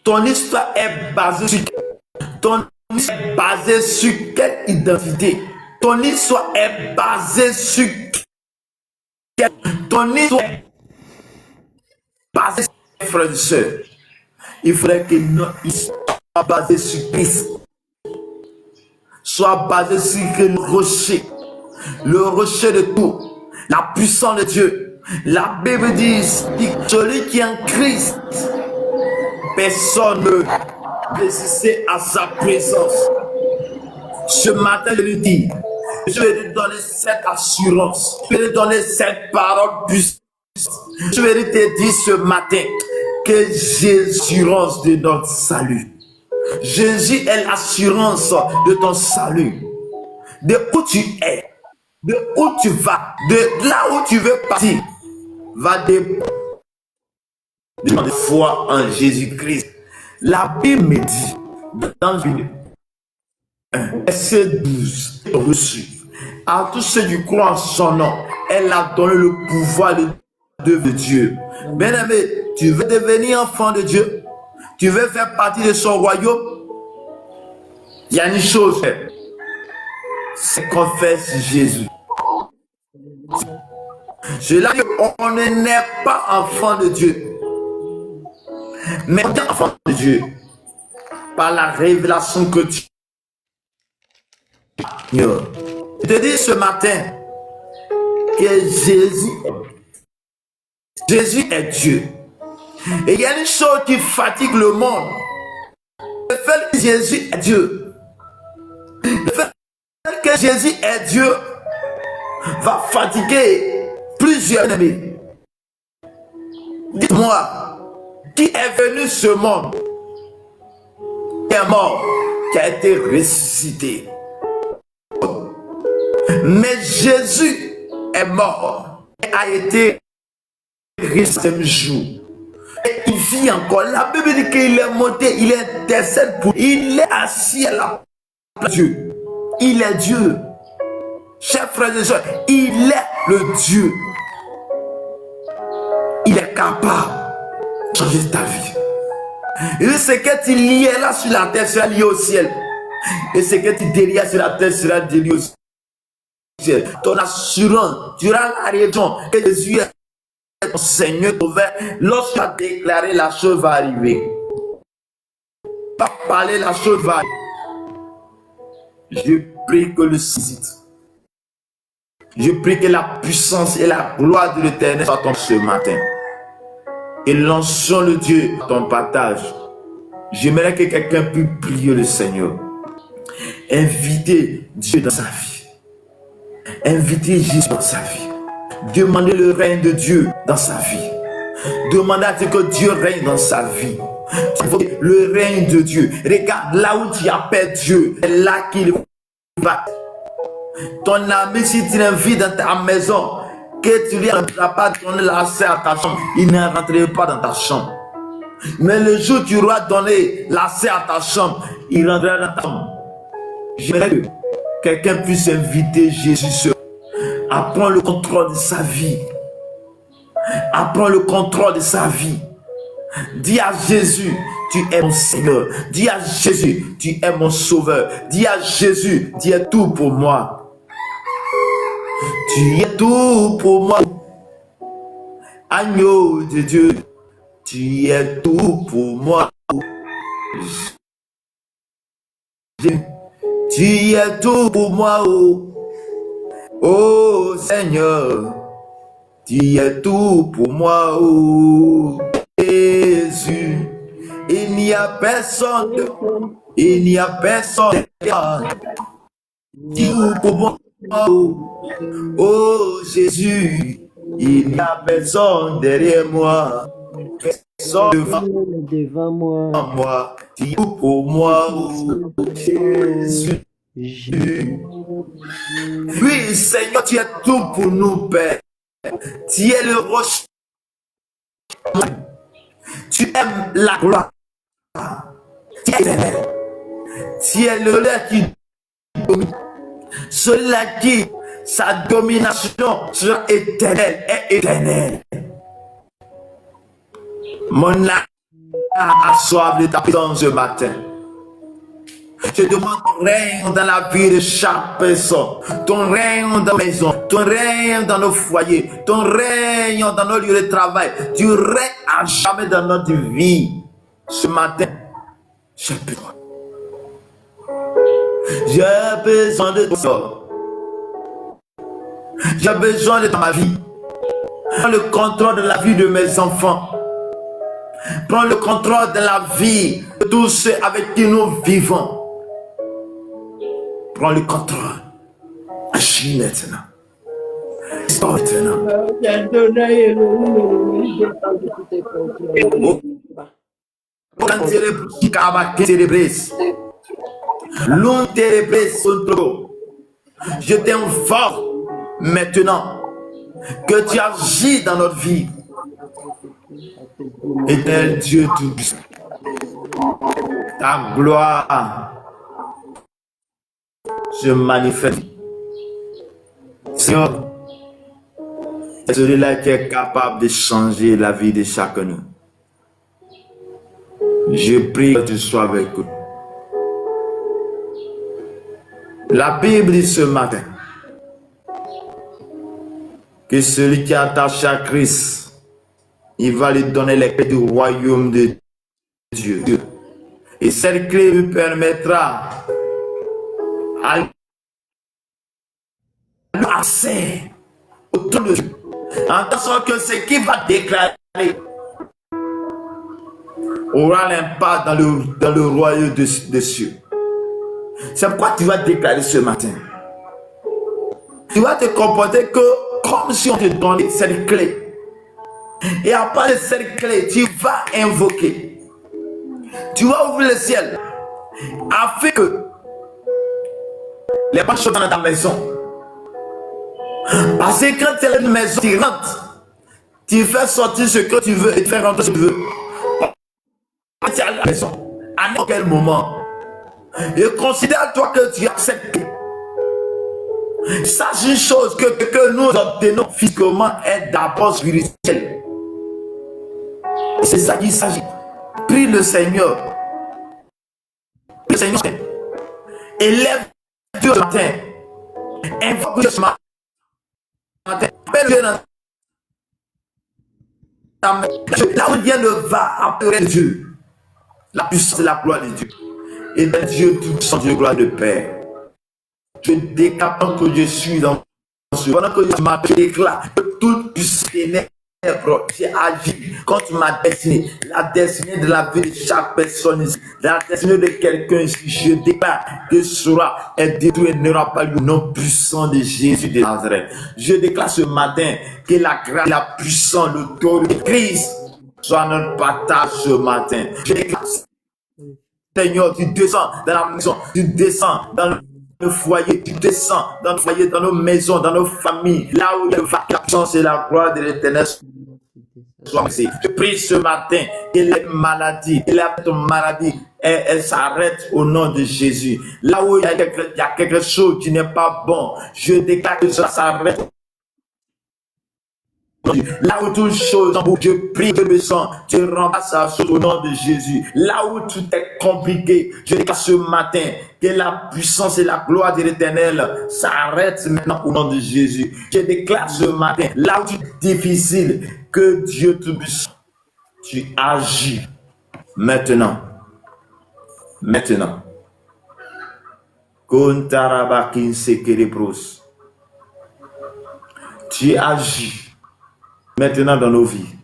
Ton histoire est basée sur ton histoire est basée sur quelle identité? Ton histoire est basée sur quelle... Ton histoire est basée sur frères et sœurs. Il faudrait que notre histoire soit basée sur Christ. Soit basée sur le rocher de tout, la puissance de Dieu. La Bible dit, celui qui est en Christ, personne ne résister à sa présence. Ce matin, je lui dis, je vais lui donner cette assurance, je vais lui donner cette parole puissante. Je vais te dire ce matin que j'ai l'assurance de notre salut. Jésus est l'assurance de ton salut. De où tu es, de où tu vas, de là où tu veux partir, va dépendre de la foi en Jésus-Christ. La Bible me dit, dans une verset 12, reçu, à tous ceux qui croient en son nom, elle a donné le pouvoir de Dieu. Bien-aimé, tu veux devenir enfant de Dieu, Tu veux faire partie de son royaume? Il y a une chose, c'est confesse Jésus. C'est là qu'on ne naît pas enfant de Dieu, mais on est enfant de Dieu par la révélation que tu as. Je te dis ce matin que Jésus est Dieu. Et il y a une chose qui fatigue le monde. Le fait que Jésus est Dieu. Le fait que Jésus est Dieu va fatiguer plusieurs ennemis. Dites-moi, qui est venu ce monde, qui est mort, qui a été ressuscité. Mais Jésus est mort et a été ressuscité le jour. Et il vit encore. La Bible dit qu'il est monté, il intercède pour. Il est assis à la place de Dieu. Il est Dieu. Chers frères et sœurs, il est le Dieu. Il est capable de changer ta vie. Et ce que tu liais là sur la terre sera lié au ciel. Et ce que tu déliais sur la terre sera délié au ciel. Ton assurance, tu auras la raison que Jésus est ton Seigneur ouvert. Lorsque tu as déclaré, la chose va arriver. Pas parler, la chose va arriver. Je prie que le site. Je prie que la puissance et la gloire de l'Éternel soient ton ce matin. Et lançons le Dieu à ton partage. J'aimerais que quelqu'un puisse prier le Seigneur. Inviter Dieu dans sa vie. Inviter Jésus dans sa vie. Demander le règne de Dieu dans sa vie. Demander à Dieu que Dieu règne dans sa vie. Le règne de Dieu. Regarde là où tu appelles Dieu. C'est là qu'il va. Ton ami, si tu l'invites dans ta maison, que tu lui n'as pas donné l'accès à ta chambre, il ne rentrerait pas dans ta chambre. Mais le jour où tu auras donné l'accès à ta chambre, il rentrera dans ta chambre. J'aimerais que quelqu'un puisse inviter Jésus à prendre le contrôle de sa vie. À prendre le contrôle de sa vie. Dis à Jésus, tu es mon Seigneur. Dis à Jésus, tu es mon Sauveur. Dis à Jésus, tu es tout pour moi. Tu es tout pour moi. Agneau de Dieu, tu es tout pour moi. Tu es tout pour moi, oh Seigneur. Tu es tout pour moi, oh Jésus. Il n'y a personne, il n'y a personne. Tout pour moi, oh Jésus. Il n'y a personne derrière moi. Personne devant moi. Tu es tout pour moi, oh Jésus. Oui, Seigneur, tu es tout pour nous, Père. Tu es le rocher. Tu aimes la gloire. Tu es éternel. Tu es le lait qui domine. Celui-là qui, sa domination sera éternelle et éternelle. Mon âme a soif de ta présence ce matin. Je demande ton règne dans la vie de chaque personne, ton règne dans nos maisons, ton règne dans nos foyers, ton règne dans nos lieux de travail, tu règnes à jamais dans notre vie. Ce matin, j'ai besoin. J'ai besoin de toi. J'ai besoin de ma vie. Prends le contrôle de la vie de mes enfants. Prends le contrôle de la vie de tous ceux avec qui nous vivons. Prends le contrôle. Agis maintenant. Sors maintenant. Je t'invoque maintenant que tu agis dans notre vie. Éternel Dieu tout-puissant, ta gloire se manifeste. Seigneur, c'est celui-là qui est capable de changer la vie de chacun de nous. Je prie que tu sois avec nous. La Bible dit ce matin que celui qui est attaché à Christ, il va lui donner les clés du royaume de Dieu. Et cette clé lui permettra à passer autour de Dieu. En sorte que ce qu'il va déclarer aura l'impact dans le royaume des cieux. C'est pourquoi tu vas déclarer ce matin. Tu vas te comporter comme si on te donnait cette clé. Et à part de cette clé, tu vas invoquer. Tu vas ouvrir le ciel afin que les gens soient dans ta maison. Parce que quand tu es dans une maison, tu rentres. Tu fais sortir ce que tu veux et tu fais rentrer ce que tu veux. Quand tu es à la maison, à n'importe quel moment, et considère-toi que tu acceptes. Sache une chose que nous obtenons physiquement est d'abord spirituel. C'est ça qu'il s'agit. Prie le Seigneur. Prie le Seigneur. Élève Dieu ce matin. Invoque Dieu ce matin. Appelle Dieu dans ta main. Là où Dieu ne va appeler Dieu. La puissance et la gloire de Dieu. Et de Dieu tout sans Dieu, gloire de Père. Je déclare que je suis dans ce. Pendant que je m'appelle, je déclare que toute puissance ténèbres qui agit contre ma destinée, la destinée de la vie de chaque personne ici, la destinée de quelqu'un ici, je déclare que sera détruit et n'aura pas le nom puissant de Jésus de Nazareth. Je déclare ce matin que la grâce, la puissance, l'autorité de Christ soit notre partage ce matin. Je déclare, Seigneur, tu descends dans la maison, tu descends dans le foyer, tu descends dans le foyer, dans nos maisons, dans nos familles, là où il y a la puissance et la gloire de l'Éternel. Je prie ce matin que les maladies, elle s'arrête au nom de Jésus. Là où il y a quelque chose qui n'est pas bon, je déclare que ça s'arrête. Là où toute chose en bouche, je prie que le sang, tu remplaces ça au nom de Jésus. Là où tout est compliqué, je déclare ce matin que la puissance et la gloire de l'Éternel s'arrêtent maintenant au nom de Jésus. Je déclare ce matin, là où tout est difficile, que Dieu te puisse, tu agis maintenant. Maintenant. Tu agis. Maintenant dans nos vies,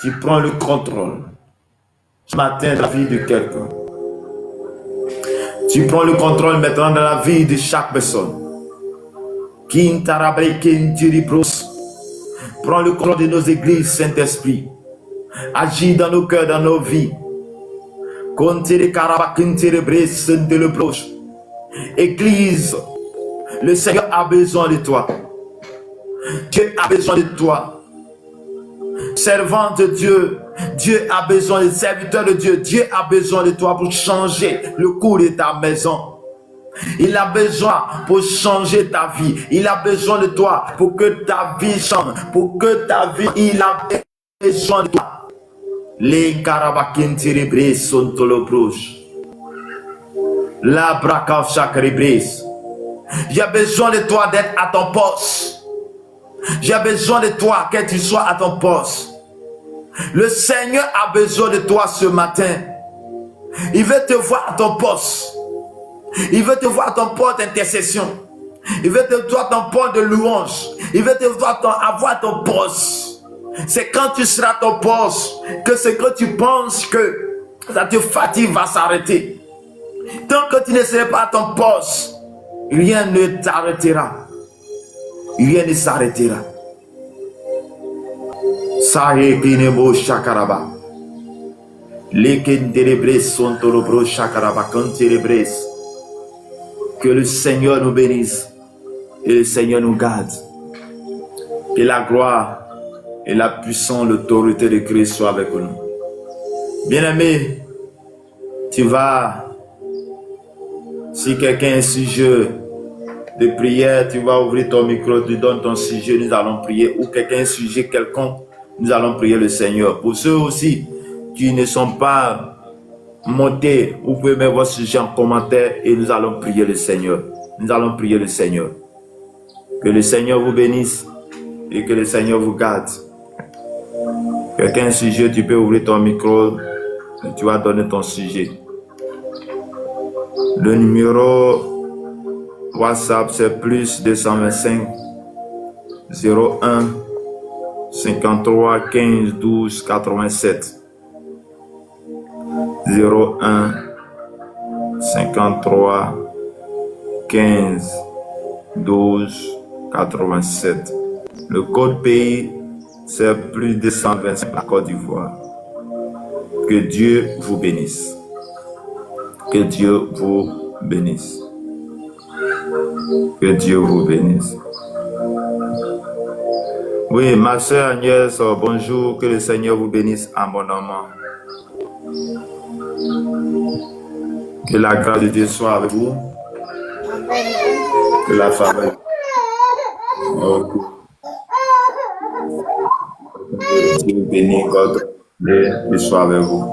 tu prends le contrôle. Ce matin, dans la vie de quelqu'un. Tu prends le contrôle maintenant dans la vie de chaque personne. Prends le contrôle de nos églises, Saint-Esprit. Agis dans nos cœurs, dans nos vies. Église, le Seigneur a besoin de toi. Dieu a besoin de toi. Servant de Dieu, Dieu a besoin de serviteur de Dieu. Dieu a besoin de toi pour changer le cours de ta maison. Il a besoin pour changer ta vie. Il a besoin de toi pour que ta vie change. Pour que ta vie, il a besoin de toi. Les Karabakin Tiribris sont le proche. La Brakav Chakribris. J'ai besoin de toi d'être à ton poste. J'ai besoin de toi, que tu sois à ton poste. Le Seigneur a besoin de toi ce matin. Il veut te voir à ton poste. Il veut te voir à ton poste d'intercession. Il veut te voir à ton poste de louange. Il veut te voir avoir ton poste. C'est quand tu seras à ton poste que ce que tu penses que ça te fatigue va s'arrêter. Tant que tu ne seras pas à ton poste, rien ne t'arrêtera. Rien ne s'arrêtera. Sahe kinebo shakaraba. Leken terebres sont torobro shakaraba quand terebres. Que le Seigneur nous bénisse et le Seigneur nous garde. Que la gloire et la puissance, l'autorité de Christ soient avec nous. Bien-aimé, tu vas, si quelqu'un est sujet de prière, tu vas ouvrir ton micro, tu donnes ton sujet, nous allons prier. Ou quelqu'un sujet quelconque, nous allons prier le Seigneur. Pour ceux aussi qui ne sont pas montés, vous pouvez mettre votre sujet en commentaire et nous allons prier le Seigneur. Nous allons prier le Seigneur. Que le Seigneur vous bénisse et que le Seigneur vous garde. Quelqu'un a un sujet, tu peux ouvrir ton micro et tu vas donner ton sujet. Le numéro WhatsApp, c'est plus 225 01 53 15 12 87. 01 53 15 12 87. Le code pays, c'est plus 225 la Côte d'Ivoire. Que Dieu vous bénisse. Que Dieu vous bénisse. Que Dieu vous bénisse. Oui, ma soeur Agnès, bonjour. Que le Seigneur vous bénisse abondamment. Que la grâce de Dieu soit avec vous. Que la faveur. Dieu vous bénisse, God et soit avec vous.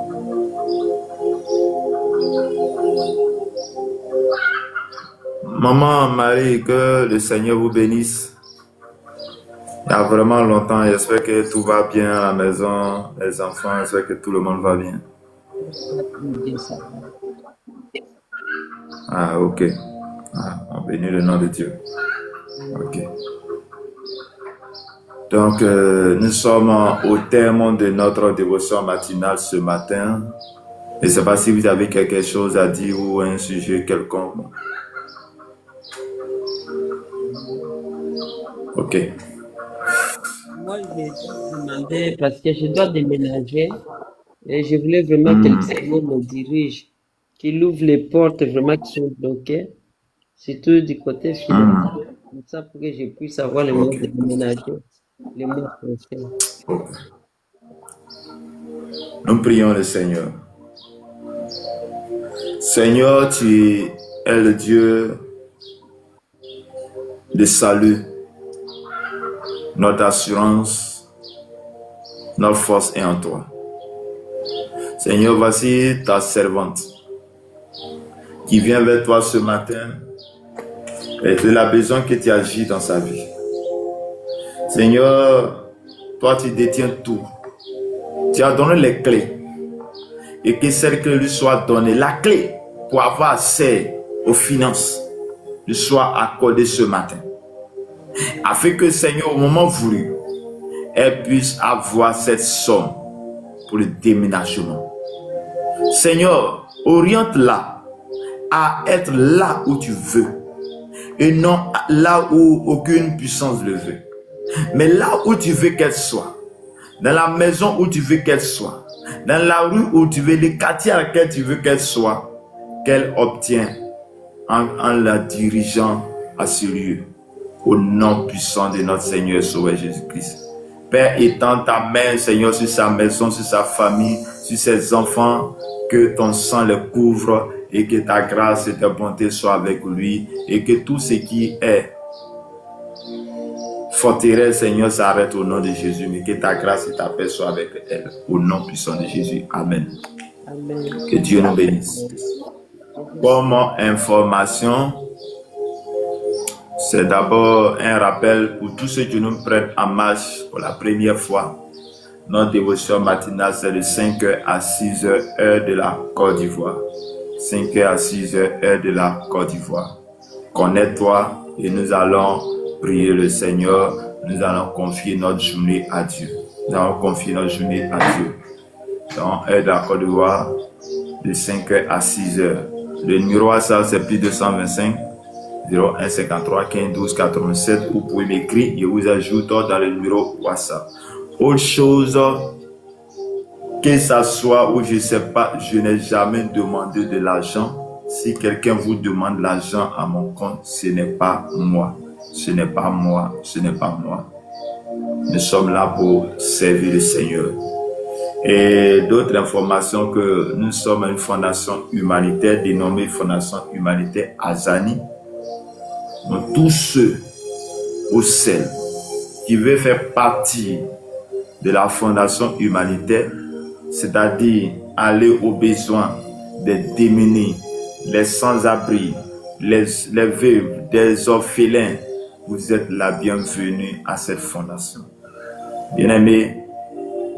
Maman Marie, que le Seigneur vous bénisse. Il y a vraiment longtemps, j'espère que tout va bien à la maison, les enfants, j'espère que tout le monde va bien. Ah, ok. Ah, on bénit le nom de Dieu. Ok. Donc, nous sommes au terme de notre dévotion matinale ce matin. Je ne sais pas si vous avez quelque chose à dire ou un sujet quelconque. Ok. Moi, je demandais parce que je dois déménager et je voulais vraiment que le Seigneur me dirige, qu'il ouvre les portes vraiment qui sont bloquées, surtout du côté financier, comme ça pour que je puisse avoir les moyens de déménager les mois prochains. Ok. Nous prions le Seigneur. Seigneur, tu es le Dieu de salut, notre assurance, notre force est en toi. Seigneur, voici ta servante qui vient vers toi ce matin et elle a besoin que tu agis dans sa vie. Seigneur, toi tu détiens tout. Tu as donné les clés et que cette clé lui soit donnée. La clé pour avoir accès aux finances lui soit accordée ce matin. Afin que Seigneur, au moment voulu, elle puisse avoir cette somme pour le déménagement. Seigneur, oriente-la à être là où tu veux et non là où aucune puissance le veut. Mais là où tu veux qu'elle soit, dans la maison où tu veux qu'elle soit, dans la rue où tu veux, le quartier à lequel tu veux qu'elle soit, qu'elle obtient en la dirigeant à ce lieu. Au nom puissant de notre Seigneur et Sauveur Jésus-Christ. Père, étends ta main, Seigneur, sur sa maison, sur sa famille, sur ses enfants, que ton sang les couvre et que ta grâce et ta bonté soient avec lui et que tout ce qui est forteresse, Seigneur, s'arrête au nom de Jésus, mais que ta grâce et ta paix soient avec elle. Au nom puissant de Jésus. Amen. Amen. Que Dieu nous bénisse. Comme information, c'est d'abord un rappel pour tous ceux qui nous prennent en marche pour la première fois. Notre dévotion matinale, c'est de 5h à 6h, heure de la Côte d'Ivoire. 5h à 6h, heure de la Côte d'Ivoire. Connais-toi et nous allons prier le Seigneur. Nous allons confier notre journée à Dieu. Nous allons confier notre journée à Dieu. Donc, heure de la Côte d'Ivoire, de 5h à 6h. Le numéro à ça, c'est plus 225 01 53 15 12 87. Vous pouvez m'écrire, je vous ajoute dans le numéro WhatsApp. Autre chose, que ça soit ou je ne sais pas, je n'ai jamais demandé de l'argent. Si quelqu'un vous demande l'argent à mon compte, ce n'est pas moi. Ce n'est pas moi. Ce n'est pas moi. Nous sommes là pour servir le Seigneur. Et d'autres informations que nous sommes une fondation humanitaire dénommée Fondation Humanitaire Azani. Donc, tous ceux ou celles qui veulent faire partie de la fondation humanitaire, c'est-à-dire aller aux besoins des démunis, les sans-abri, les veuves, des orphelins. Vous êtes la bienvenue à cette fondation. Bien-aimé,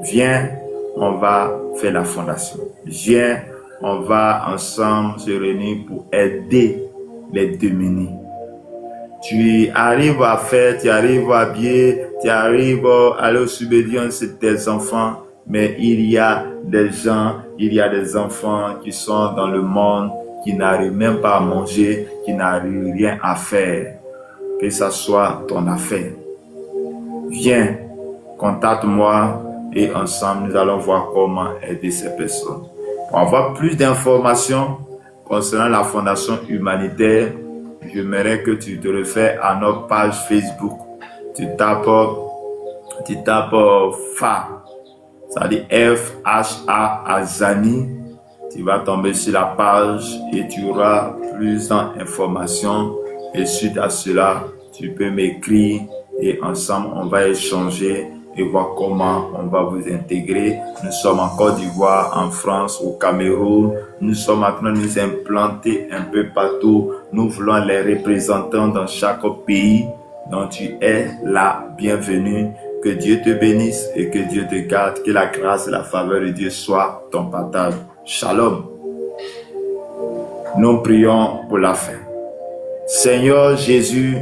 viens, on va faire la fondation. Viens, on va ensemble se réunir pour aider les démunis. Tu arrives à faire, tu arrives à habiller, tu arrives à aller aux subventions de tes enfants, mais il y a des gens, il y a des enfants qui sont dans le monde, qui n'arrivent même pas à manger, qui n'arrivent rien à faire. Que ça soit ton affaire. Viens, contacte-moi et ensemble nous allons voir comment aider ces personnes. Pour avoir plus d'informations concernant la fondation humanitaire, j'aimerais que tu te refais à notre page Facebook. Tu tapes FA, c'est-à-dire FHA Azani. Tu vas tomber sur la page et tu auras plus d'informations. Et suite à cela, tu peux m'écrire et ensemble on va échanger et voir comment on va vous intégrer. Nous sommes en Côte d'Ivoire, en France, au Cameroun. Nous sommes en train de nous implanter un peu partout. Nous voulons les représentants dans chaque pays. Donc tu es la bienvenue. Que Dieu te bénisse et que Dieu te garde. Que la grâce et la faveur de Dieu soient ton partage. Shalom. Nous prions pour la fin. Seigneur Jésus,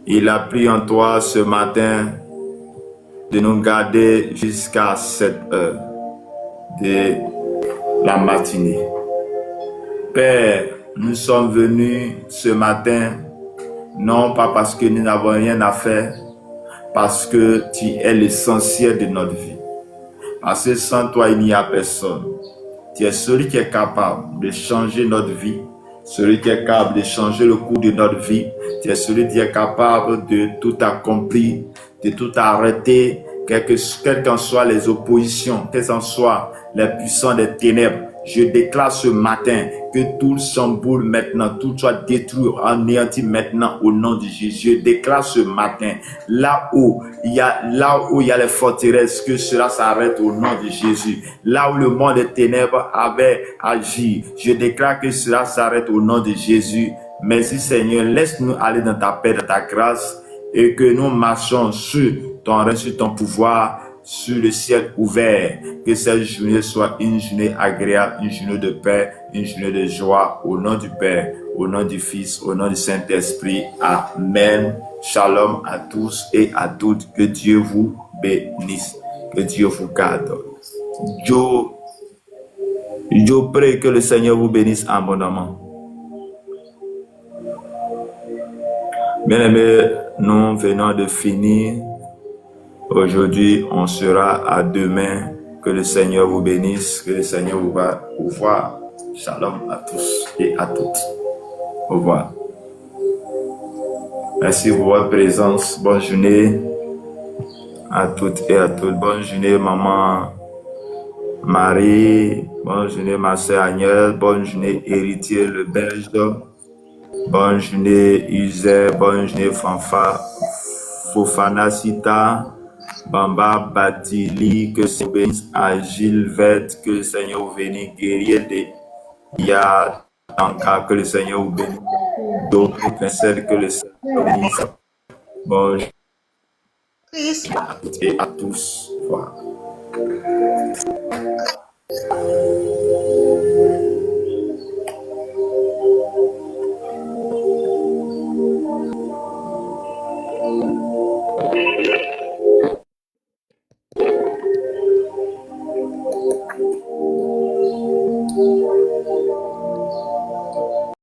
il a pris en toi ce matin de nous garder jusqu'à 7 heures de la matinée. Père, nous sommes venus ce matin, non pas parce que nous n'avons rien à faire, parce que tu es l'essentiel de notre vie. Parce que sans toi, il n'y a personne. Tu es celui qui est capable de changer notre vie, celui qui est capable de changer le cours de notre vie. Tu es celui qui est capable de tout accomplir, de tout arrêter, quelles qu'en soient les oppositions, quelles qu'en soient les puissants des ténèbres. Je déclare ce matin que tout chamboule maintenant, tout soit détruit, anéanti maintenant au nom de Jésus. Je déclare ce matin, là où il y a les forteresses, que cela s'arrête au nom de Jésus. Là où le monde des ténèbres avait agi, je déclare que cela s'arrête au nom de Jésus. Merci Seigneur, laisse-nous aller dans ta paix, dans ta grâce, et que nous marchons sur ton règne, sur ton pouvoir, sur le ciel ouvert. Que cette journée soit une journée agréable, une journée de paix, une journée de joie. Au nom du Père, au nom du Fils, au nom du Saint-Esprit. Amen. Shalom à tous et à toutes. Que Dieu vous bénisse. Que Dieu vous garde. Je prie que le Seigneur vous bénisse abondamment. Bien-aimés, nous venons de finir. Aujourd'hui, on sera à demain. Que le Seigneur vous bénisse, que le Seigneur vous va au revoir. Shalom à tous et à toutes. Au revoir. Merci pour votre présence. Bonne journée à toutes et à tous. Bonne journée, maman Marie. Bonne journée, ma soeur Agnès. Bonne journée, héritier le Belge. Bonne journée, Usé. Bonne journée, Fanfa. Fofana Sita. Bamba Batili, que c'est bénisse à Gilles Vette, que le Seigneur vous bénisse, guerrier de Yatanka, que le Seigneur vous bénisse, d'autres princesses, que le Seigneur vous bénisse. Bonjour et à tous. Voilà.